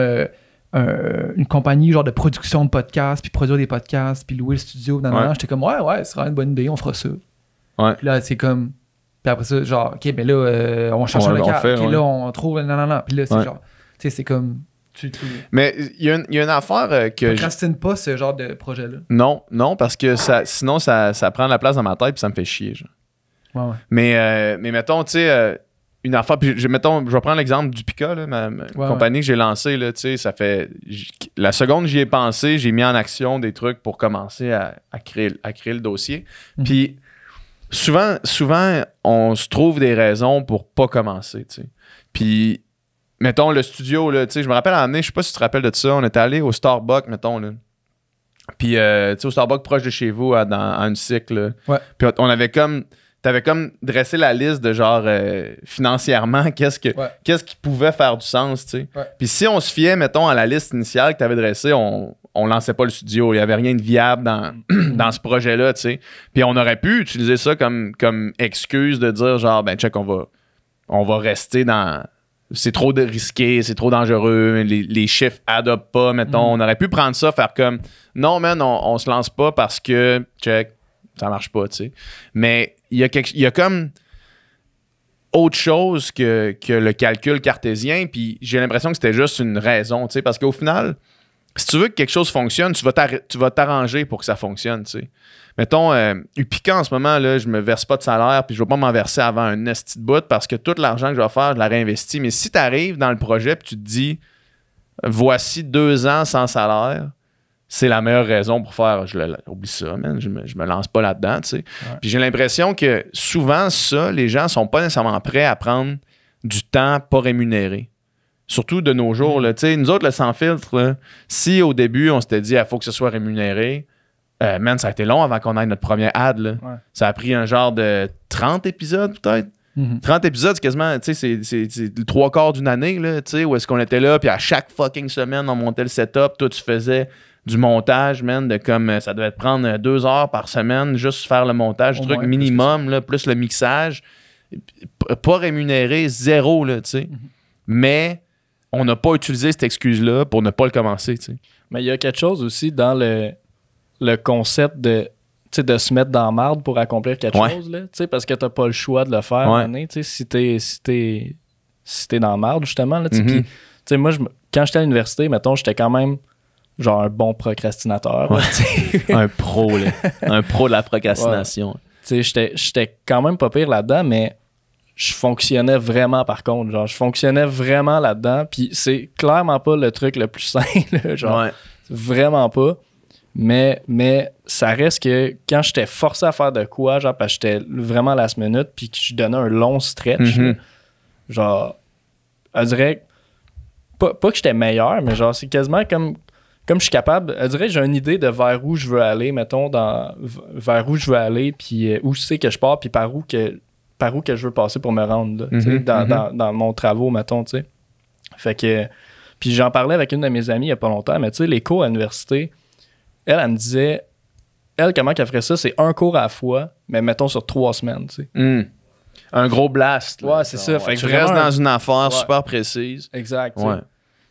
une compagnie, genre, de production de podcasts, puis produire des podcasts, puis louer le studio. J'étais comme, ouais, ce sera une bonne idée, on fera ça. Ouais. Puis là, c'est comme... Puis après ça, genre, OK, mais là, on cherche un local. Puis là, on trouve... Non. Puis là, c'est genre... Tu sais, c'est comme... Mais il y a une affaire que... Procrastine pas ce genre de projet-là. Non, parce que sinon, ça prend de la place dans ma tête puis ça me fait chier, genre. Ouais. Mais mettons, tu sais, une affaire... Puis je vais prendre l'exemple du Pika, là, ma compagnie que j'ai lancée, là, tu sais, ça fait... La seconde j'y ai pensé, j'ai mis en action des trucs pour commencer à créer le dossier. Puis... Souvent, on se trouve des raisons pour pas commencer, tu sais. Puis, mettons, le studio, là, tu sais, je me rappelle à l'année, je sais pas si tu te rappelles de ça, on était allé au Starbucks, mettons, là. Puis, tu sais, au Starbucks proche de chez vous, à une cycle, là. Ouais. Puis, on avait comme... T'avais comme dressé la liste de genre, financièrement, qu'est-ce qui pouvait faire du sens, tu sais. Ouais. Puis, si on se fiait, mettons, à la liste initiale que t'avais dressée, on lançait pas le studio. Il n'y avait rien de viable dans ce projet-là, tu sais. Puis on aurait pu utiliser ça comme excuse de dire genre, ben check, on va rester dans... C'est trop risqué, c'est trop dangereux, les chiffres adoptent pas, mettons. On aurait pu prendre ça, faire comme, non, man, on se lance pas parce que, check, ça marche pas, tu sais. Mais il y a comme autre chose que le calcul cartésien, puis j'ai l'impression que c'était juste une raison, tu sais, parce qu'au final... Si tu veux que quelque chose fonctionne, tu vas t'arranger pour que ça fonctionne, tu sais. Mettons, Upica, en ce moment, là, je me verse pas de salaire puis je vais pas m'en verser avant un esti de bout parce que tout l'argent que je vais faire, je la réinvestis. Mais si tu arrives dans le projet puis tu te dis, voici 2 ans sans salaire, c'est la meilleure raison pour faire, oublie ça, man, je me lance pas là-dedans, tu sais. Ouais. Puis j'ai l'impression que souvent, les gens sont pas nécessairement prêts à prendre du temps pas rémunéré. Surtout de nos jours, là, nous autres, le sans filtre, là, si au début, on s'était dit, il faut que ce soit rémunéré, man, ça a été long avant qu'on ait notre premier ad. Là. Ouais. Ça a pris un genre de 30 épisodes, peut-être. 30 épisodes, c'est quasiment, c'est le 3/4 d'une année, là, où est-ce qu'on était là, puis à chaque fucking semaine, on montait le setup, toi, tu faisais du montage, man, de comme, ça devait te prendre 2 heures par semaine, juste faire le montage, truc minimum, là, plus le mixage. Pas rémunéré, 0, là, tu sais. Mais... on n'a pas utilisé cette excuse-là pour ne pas le commencer, tu sais. Mais il y a quelque chose aussi dans le concept de se mettre dans la marde pour accomplir quelque chose, là, parce que t'as pas le choix de le faire à un moment donné, si t'es dans la marde, justement. Là, puis, moi, quand j'étais à l'université, mettons, j'étais quand même genre un bon procrastinateur. Un pro, là. Un pro de la procrastination. J'étais quand même pas pire là-dedans, mais je fonctionnais vraiment, par contre. Genre, je fonctionnais vraiment là-dedans. Puis c'est clairement pas le truc le plus simple. Genre, vraiment pas. Mais ça reste que quand j'étais forcé à faire de quoi, genre, parce que j'étais vraiment à la minute, puis que je donnais un long stretch, là, genre, on dirait, pas que j'étais meilleur, mais genre, c'est quasiment comme je suis capable, on dirait que j'ai une idée de vers où je veux aller, mettons, vers où je veux aller, puis où je sais que je pars, puis par où que je veux passer pour me rendre, là, tu sais, dans mon travaux, mettons, tu sais. Fait que, puis j'en parlais avec une de mes amies il y a pas longtemps, mais tu sais, les cours à l'université, elle me disait, comment qu'elle ferait ça, c'est un cours à la fois, mais mettons sur 3 semaines, tu sais. Un gros blast. Là. Ouais, c'est ça. Fait que tu restes dans une affaire Ouais. super précise. Exact. Ouais.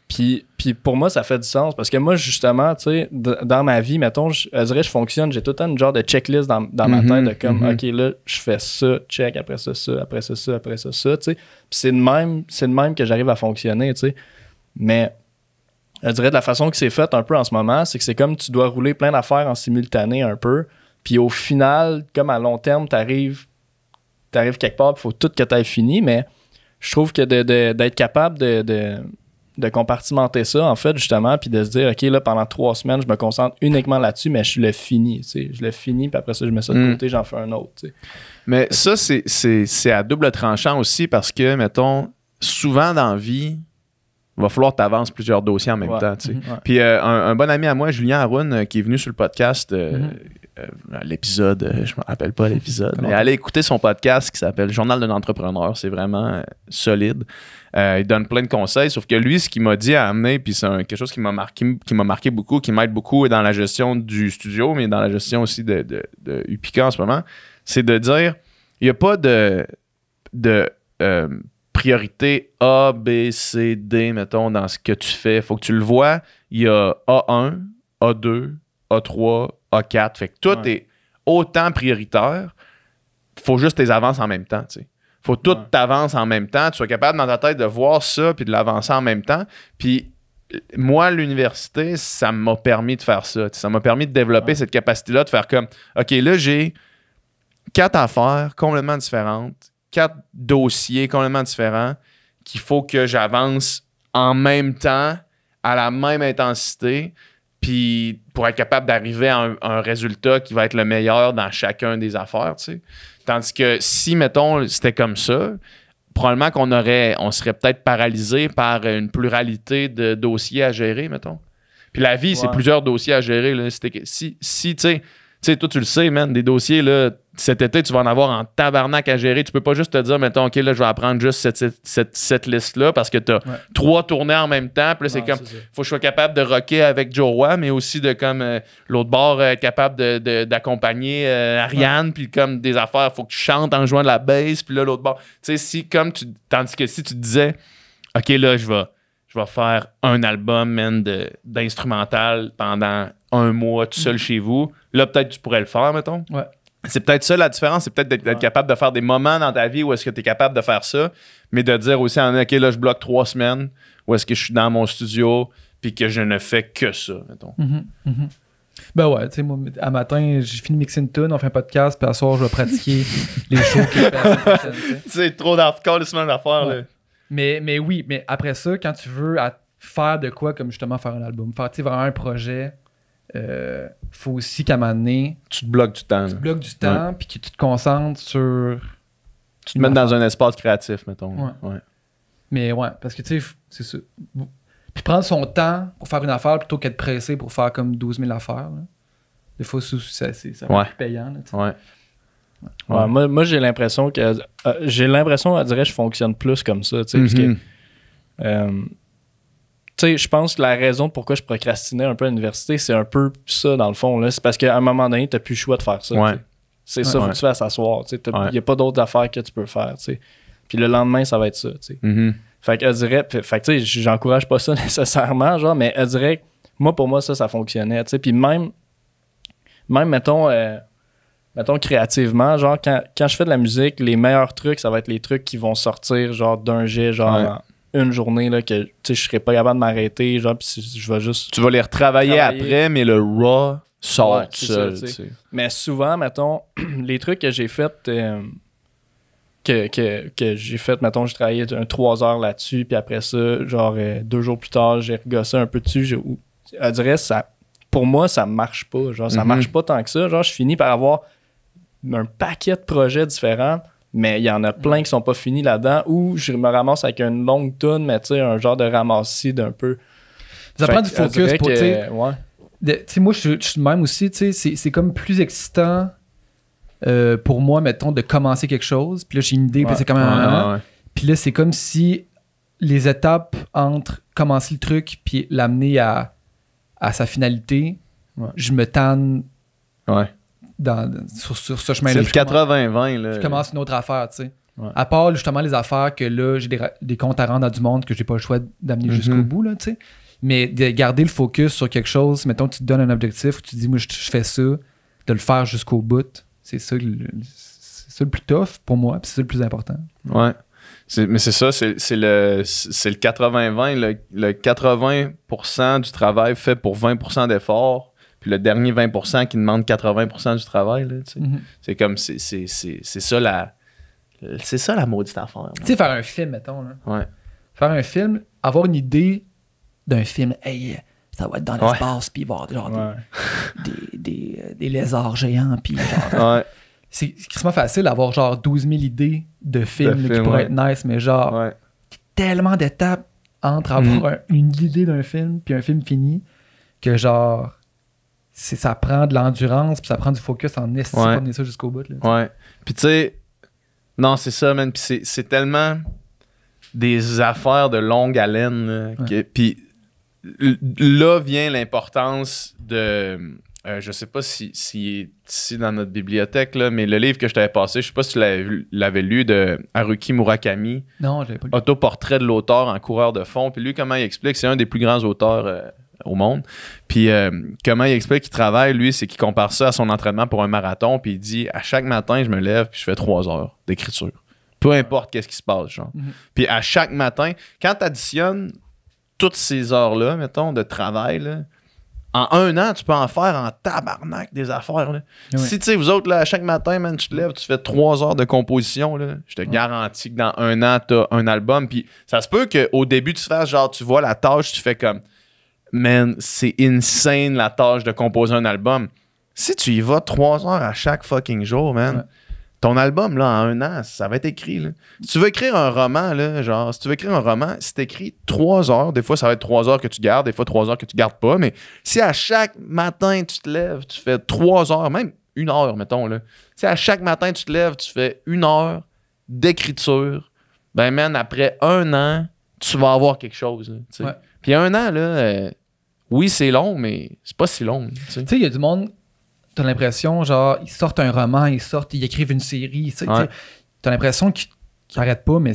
Puis pour moi, ça fait du sens parce que moi, justement, tu sais, dans ma vie, mettons, je dirais, je fonctionne, j'ai tout le temps une genre de checklist dans ma tête de comme, OK, là, je fais ça, check, après ça, après ça, après ça, tu sais. Puis c'est de même que j'arrive à fonctionner, tu sais. Mais je dirais de la façon que c'est fait un peu en ce moment, c'est que c'est comme tu dois rouler plein d'affaires en simultané un peu. Puis au final, comme à long terme, t'arrives quelque part, il faut tout que tu aies fini, mais je trouve que d'être capable de compartimenter ça, en fait, justement, puis de se dire, OK, là, pendant 3 semaines, je me concentre uniquement là-dessus, mais je le finis, tu sais. Je le finis, puis après ça, je mets ça de côté, j'en fais un autre, tu sais. Mais ça, c'est à double tranchant aussi parce que, mettons, souvent dans la vie, il va falloir que tu avances plusieurs dossiers en même temps, tu sais. Ouais. Puis un bon ami à moi, Julien Haroun, qui est venu sur le podcast, l'épisode, je me rappelle pas l'épisode, mais allez écouter son podcast qui s'appelle Journal d'un entrepreneur, c'est vraiment solide. Il donne plein de conseils, sauf que lui, ce qu'il m'a dit à amener, puis c'est quelque chose qui m'a marqué beaucoup, qui m'aide beaucoup dans la gestion du studio, mais dans la gestion aussi de Upica en ce moment, c'est de dire, il n'y a pas de priorité A, B, C, D, mettons, dans ce que tu fais. Il faut que tu le vois. Il y a A1, A2, A3, A4. Fait que tout est autant prioritaire. Il faut juste tes avances en même temps, tu sais. Faut tout t'avances en même temps. Tu sois capable dans ta tête de voir ça puis de l'avancer en même temps. Puis moi, l'université, ça m'a permis de faire ça. Ça m'a permis de développer cette capacité-là de faire comme, OK, là, j'ai 4 affaires complètement différentes, 4 dossiers complètement différents qu'il faut que j'avance en même temps, à la même intensité, puis pour être capable d'arriver à un résultat qui va être le meilleur dans chacun des affaires, tu sais. Tandis que si, mettons, c'était comme ça, probablement on serait peut-être paralysé par une pluralité de dossiers à gérer, mettons. Puis la vie, c'est plusieurs dossiers à gérer, là. Si tu sais, toi, tu le sais, man, des dossiers, là, cet été, tu vas en avoir en tabarnak à gérer. Tu peux pas juste te dire, mettons, OK, là, je vais apprendre juste cette liste-là parce que tu as 3 tournées en même temps. Puis là, c'est comme, faut que je sois capable de rocker avec Joe Roy, mais aussi de, comme, l'autre bord, capable d'accompagner Ariane, puis comme des affaires, faut que tu chantes en jouant de la bass, puis là, l'autre bord. Tu sais, tandis que si tu te disais, OK, là, je vais faire un album, man, d'instrumental pendant 1 mois tout seul chez vous. Là, peut-être tu pourrais le faire, mettons. Ouais. C'est peut-être ça la différence. C'est peut-être d'être capable de faire des moments dans ta vie où est-ce que tu es capable de faire ça, mais de dire aussi, OK, là, je bloque 3 semaines, où est-ce que je suis dans mon studio, puis que je ne fais que ça, mettons. Ben ouais, tu sais, moi, à matin, j'ai fini de mixer une tune, on fait un podcast, puis à soir, je vais pratiquer les shows que je fais la semaine prochaine, tu sais. C'est trop d'hardcore, les semaines d'affaires, là. Mais oui, mais après ça, quand tu veux faire de quoi, comme justement faire un album, faire vraiment un projet, faut aussi qu'à un moment donné, Tu te bloques du temps. tu bloques du temps, puis que tu te concentres sur... Tu te mets dans un espace créatif, mettons. Ouais. Mais ouais, parce que tu sais, c'est ça. Puis prendre son temps pour faire une affaire plutôt qu'être pressé pour faire comme 12 000 affaires. Là. Des fois, ça va être plus payant. Là, Ouais, moi j'ai l'impression que on dirait que je fonctionne plus comme ça, tu sais, parce que tu sais, je pense que la raison pourquoi je procrastinais un peu à l'université, c'est un peu ça dans le fond là, c'est parce qu'à un moment donné, t'as plus le choix de faire ça. Ouais. C'est ça, faut que tu fasses s'asseoir, tu sais, il y a pas d'autres affaires que tu peux faire, tu sais. Puis le lendemain, ça va être ça, tu sais. Fait que elle dirait, tu sais, j'encourage pas ça nécessairement, genre, mais elle dirait que pour moi ça fonctionnait, tu sais. Puis même mettons créativement, genre quand je fais de la musique, les meilleurs trucs, ça va être les trucs qui vont sortir genre d'un jet, genre en une journée là, que tu sais je serais pas capable de m'arrêter, genre puis je vais juste tu vas les retravailler après, mais le raw sort tout seul, tu sais. Mais souvent, mettons, les trucs que j'ai fait que j'ai fait, mettons, j'ai travaillé 3 heures là-dessus, puis après ça, genre 2 jours plus tard, j'ai regossé un peu dessus, on dirait ça pour moi, ça marche pas. Genre, ça marche pas tant que ça. Genre, je finis par avoir un paquet de projets différents, mais il y en a plein qui sont pas finis là-dedans, où je me ramasse avec une longue toune, mais tu sais, un genre de ramassis d'un peu. Ça prend du focus pour, tu sais. Ouais. Tu sais, moi, je suis de même aussi, tu sais, c'est comme plus excitant pour moi, mettons, de commencer quelque chose. Puis là, j'ai une idée, puis c'est comme un... Puis là, c'est comme si les étapes entre commencer le truc puis l'amener à sa finalité, je me tanne sur ce chemin-là. C'est le 80-20. Là. Je commence une autre affaire, tu sais. Ouais. À part justement les affaires que là, j'ai des comptes à rendre à du monde que j'ai pas le choix d'amener jusqu'au bout, là, tu sais. Mais de garder le focus sur quelque chose, mettons, tu te donnes un objectif, tu te dis, moi, je fais ça, de le faire jusqu'au bout, c'est ça le plus tough pour moi, puis c'est ça le plus important. Ouais. Mais c'est ça, c'est le 80-20. Le 80% du travail fait pour 20% d'effort, puis le dernier 20% qui demande 80% du travail. Là, tu sais. C'est comme, c'est ça la maudite affaire. Tu sais, faire un film, mettons. Là. Ouais. Faire un film, avoir une idée d'un film, hey, ça va être dans l'espace, puis il va y avoir genre des lézards géants, puis genre... Ouais. C'est extrêmement facile d'avoir genre 12 000 idées de films qui pourraient être nice, mais genre tellement d'étapes entre avoir une idée d'un film puis un film fini que genre ça prend de l'endurance puis ça prend du focus en esti pour mener ça jusqu'au bout. Là, ouais. Puis tu sais, non, c'est ça, man. Puis c'est tellement des affaires de longue haleine. Puis là vient l'importance de... je sais pas s'il est ici dans notre bibliothèque, là, mais le livre que je t'avais passé, je sais pas si tu l'avais lu, de Haruki Murakami. Non, je l'avais pas lu. Autoportrait de l'auteur en coureur de fond. Puis lui, comment il explique, c'est un des plus grands auteurs au monde. Puis comment il explique qu'il travaille, lui, c'est qu'il compare ça à son entraînement pour un marathon. Puis il dit, à chaque matin, je me lève puis je fais 3 heures d'écriture. Peu importe qu'est-ce qui se passe, genre. Puis à chaque matin, quand tu additionnes toutes ces heures-là, mettons, de travail, là, en 1 an, tu peux en faire en tabarnak des affaires. Là. Si, tu sais, vous autres, là, à chaque matin, man, tu te lèves, tu fais 3 heures de composition, là, je te garantis que dans 1 an, tu as un album. Puis ça se peut qu'au début, tu fasses genre, tu vois la tâche, tu fais comme, man, c'est insane la tâche de composer un album. Si tu y vas 3 heures à chaque fucking jour, man, ton album, là, en 1 an, ça va être écrit. Là. Si tu veux écrire un roman, là, genre, si t'écris 3 heures, des fois, ça va être 3 heures que tu gardes, des fois 3 heures que tu gardes pas, mais si à chaque matin, tu te lèves, tu fais 3 heures, même 1 heure, mettons, là. Si à chaque matin, tu te lèves, tu fais 1 heure d'écriture, ben, man, après 1 an, tu vas avoir quelque chose. Là, puis 1 an, là, oui, c'est long, mais c'est pas si long. Tu sais, il y a du monde... T'as l'impression, genre, ils sortent un roman, ils écrivent une série. T'as l'impression qu'ils n'arrêtent pas, mais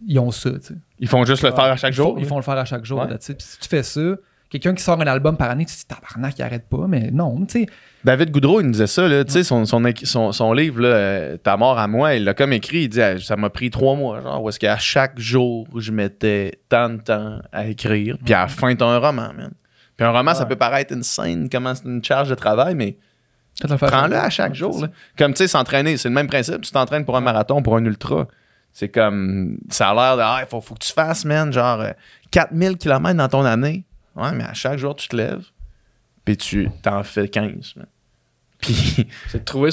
ils ont ça. T'sais. Ils font juste le faire à chaque jour. Ils font le faire à chaque jour. Puis si tu fais ça, quelqu'un qui sort un album par année, tu te dis, tabarnak, il n'arrête pas, mais non, tu sais. David Goudreau, il nous disait ça, là, tu sais, son livre, là, Ta mort à moi, il l'a comme écrit, il dit, ça m'a pris 3 mois, genre, où est-ce qu'à chaque jour, je mettais tant de temps à écrire, puis à la fin, t'as un roman, man. Puis un roman, ça peut paraître une scène, comment c'est une charge de travail, mais prends-le à chaque jour. Là. Comme, tu sais, s'entraîner, c'est le même principe. Tu t'entraînes pour un marathon, pour un ultra. C'est comme, ça a l'air de, faut que tu fasses, man, genre 4000 km dans ton année. Ouais, mais à chaque jour, tu te lèves, puis tu t'en fais 15. Man. Puis... c'est de trouver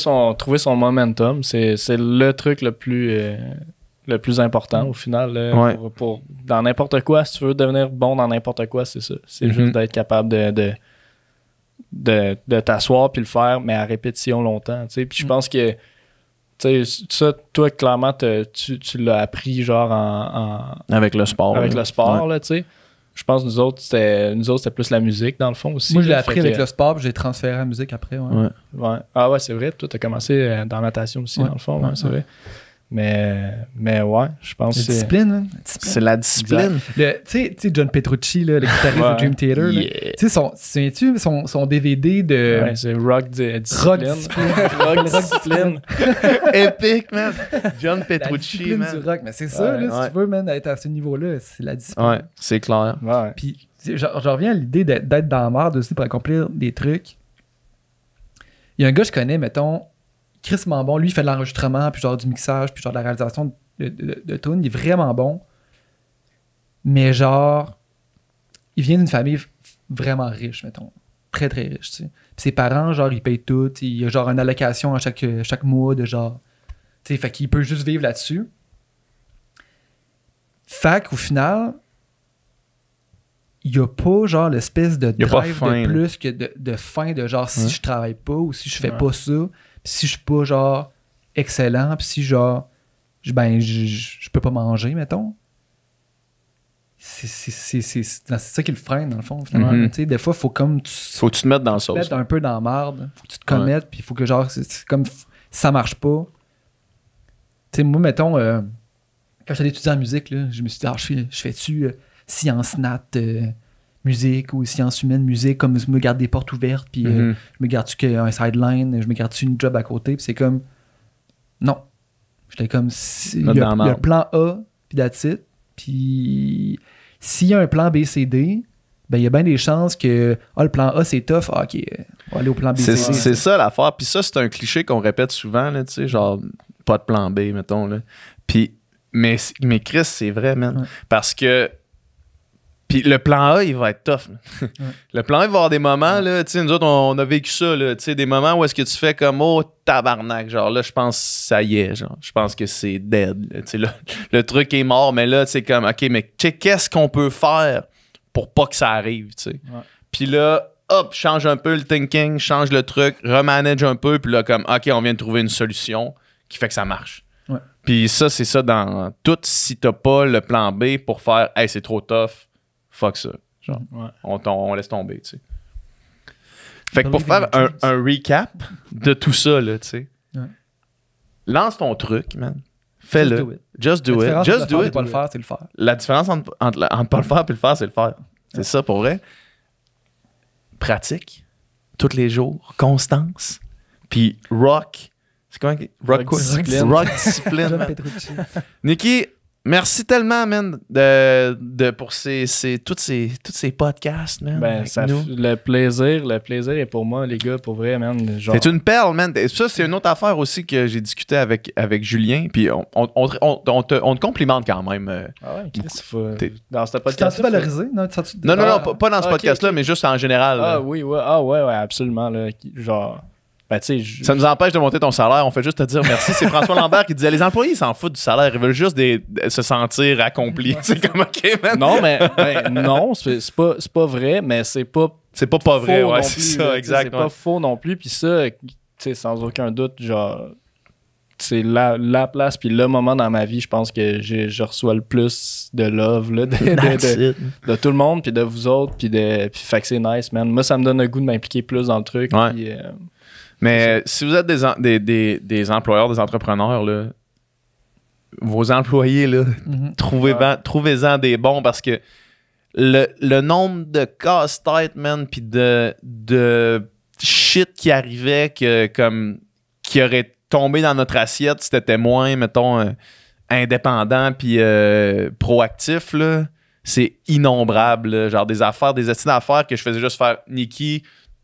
son momentum. C'est le truc le plus important, au final. Pour dans n'importe quoi, si tu veux devenir bon dans n'importe quoi, c'est ça. C'est juste d'être capable de t'asseoir puis le faire, mais à répétition longtemps. T'sais. Puis je pense que ça, toi, clairement, tu l'as appris genre avec le sport. Avec le sport, là, tu sais. Je pense que nous autres, c'était plus la musique, dans le fond, aussi. Moi, je l'ai appris avec le sport, puis j'ai transféré à la musique après. Ouais. Ah ouais, c'est vrai. Toi, t'as commencé dans la natation aussi, dans le fond. C'est vrai. Mais ouais, je pense que c'est... Discipline, hein? C'est la discipline. Tu sais, John Petrucci, là, le guitariste de Dream Theater, tu sais, son DVD de... Ouais, c'est Rock Discipline. Rock Discipline. Épique, man. John Petrucci, man. Man. Du rock. Mais c'est ça, là, si tu veux, man, être à ce niveau-là, c'est la discipline. Ouais, c'est clair. Ouais. Puis, je reviens à l'idée d'être dans la merde aussi pour accomplir des trucs. Il y a un gars que je connais, mettons... crissement bon. Lui, il fait de l'enregistrement, puis genre du mixage, puis genre de la réalisation de tunes. Il est vraiment bon. Mais genre, il vient d'une famille vraiment riche, mettons. très, très riche, tu sais. Puis ses parents, genre, ils payent tout. Il y a genre une allocation à chaque mois de genre... Tu sais, fait qu'il peut juste vivre là-dessus. Fait qu'au final, il n'y a pas genre l'espèce de drive faim, de plus que de faim de genre si je travaille pas ou si je fais pas ça, puis si je suis pas genre excellent, puis si genre je peux pas manger, mettons. C'est ça qui le freine, dans le fond, finalement. Tu sais, des fois, faut comme... Faut que tu te mettes dans le sauce. Mettre un peu dans la marde. Faut que tu te commettes, puis il faut que genre... C'est comme... Si ça marche pas... Tu sais, moi, mettons... quand j'allais étudier en musique, là, je me suis dit, je fais-tu sciences nat musique ou sciences humaines musique, comme je me garde des portes ouvertes, puis je me garde-tu un sideline, je me garde-tu une job à côté, puis c'est comme... Non. J'étais comme... Il y a le plan A, puis that's it. Puis s'il y a un plan B, C, D, ben il y a bien des chances que le plan A c'est tough, ok, on va aller au plan B, C, D. C'est ça l'affaire. Puis ça, c'est un cliché qu'on répète souvent, là, tu sais, genre pas de plan B, mettons. Là. Puis, mais Chris, c'est vrai, man. Ouais. Parce que puis le plan A, il va être tough. Le plan A, il va y avoir des moments, là, tu sais, nous autres, on a vécu ça, là, tu sais, des moments où est-ce que tu fais comme, oh, tabarnak, genre là, je pense que ça y est, genre, je pense que c'est dead, tu sais, le truc est mort, mais là, c'est comme, ok, mais qu'est-ce qu'on peut faire pour pas que ça arrive, tu sais. Ouais. Puis là, hop, change un peu le thinking, change le truc, remanage un peu, puis là, comme, ok, on vient de trouver une solution qui fait que ça marche. Ouais. Puis ça, c'est ça dans tout, si t'as pas le plan B pour faire, hey, c'est trop tough, fuck ça. Genre, on laisse tomber, tu sais. Fait que pour faire un recap de tout ça, là, tu sais, lance ton truc, man. Fais-le. Just do it. Just do it. Pas le faire, c'est le faire. La différence entre pas le faire et le faire, c'est le faire. C'est ça, pour vrai. Pratique. Tous les jours. Constance. Puis rock. C'est comment? Rock discipline. Rock discipline. Nikki, merci tellement, man, pour tous ces podcasts, man. Ben, le plaisir est pour moi, les gars, pour vrai, man. Genre... C'est une perle, man. Ça, c'est une autre affaire aussi que j'ai discuté avec Julien. Puis on te complimente quand même. Ah ouais, dans ce podcast. T'as-tu valorisé? Non, pas dans ce podcast-là, mais juste en général. Ah oui, ouais. Ah ouais, absolument. Là. Genre. Ben, ça nous empêche de monter ton salaire. On fait juste te dire merci. C'est François Lambert qui disait les employés s'en foutent du salaire. Ils veulent juste se sentir accomplis. C'est comme OK, man. Non, mais non, c'est pas vrai, mais c'est pas vrai. Ouais, c'est ça, exact. C'est pas faux non plus. Puis ça, sans aucun doute, genre, c'est la place puis le moment dans ma vie, je pense que je reçois le plus de love là, de tout le monde, puis de vous autres, puis fait que c'est nice, man. Moi, ça me donne le goût de m'impliquer plus dans le truc. Ouais. Puis, mais si vous êtes des employeurs, des entrepreneurs, là, vos employés, là, trouvez-en des bons parce que le nombre de casse-tête, man, puis de shit qui arrivait qui aurait tombé dans notre assiette si t'étais moins, mettons, indépendant puis proactif, là, c'est innombrable. Là, genre des estimes d'affaires que je faisais juste faire Nikki.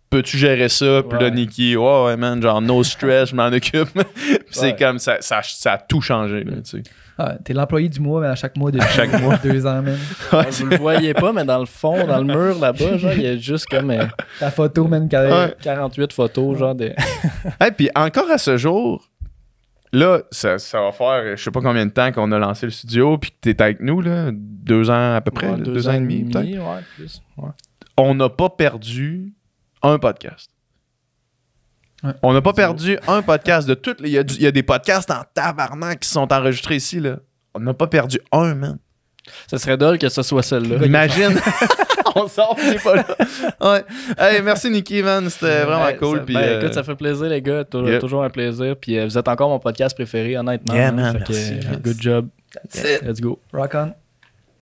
Peux-tu gérer ça? Puis là, Nikki, ouais, man, genre, no stress, je m'en occupe. C'est comme, ça a tout changé, là, tu sais. Ah, t'es l'employé du mois, mais à chaque mois, depuis 2 ans, man. Vous le voyez pas, mais dans le fond, dans le mur, là-bas, genre, il y a juste comme... Ta photo, man, 48 photos, genre, de... Hey, puis encore à ce jour, là, ça va faire, je sais pas combien de temps qu'on a lancé le studio, puis que t'es avec nous, là, 2 ans à peu près, 2 ans et demi, peut-être. Ouais, plus. Ouais. On n'a pas perdu un podcast. Ouais. On n'a pas perdu un podcast de toutes. Il y a des podcasts en tabarnak qui sont enregistrés ici, là. On n'a pas perdu un, man. Ça serait drôle que ce soit celle-là. Imagine. On sort, il n'est pas là. Ouais. Hey, merci, Nikki, man. C'était vraiment cool. Écoute, ça fait plaisir, les gars. Toujours un plaisir. Puis vous êtes encore mon podcast préféré, honnêtement. Yeah, man. Merci. Good job. That's it. Let's go. Rock on.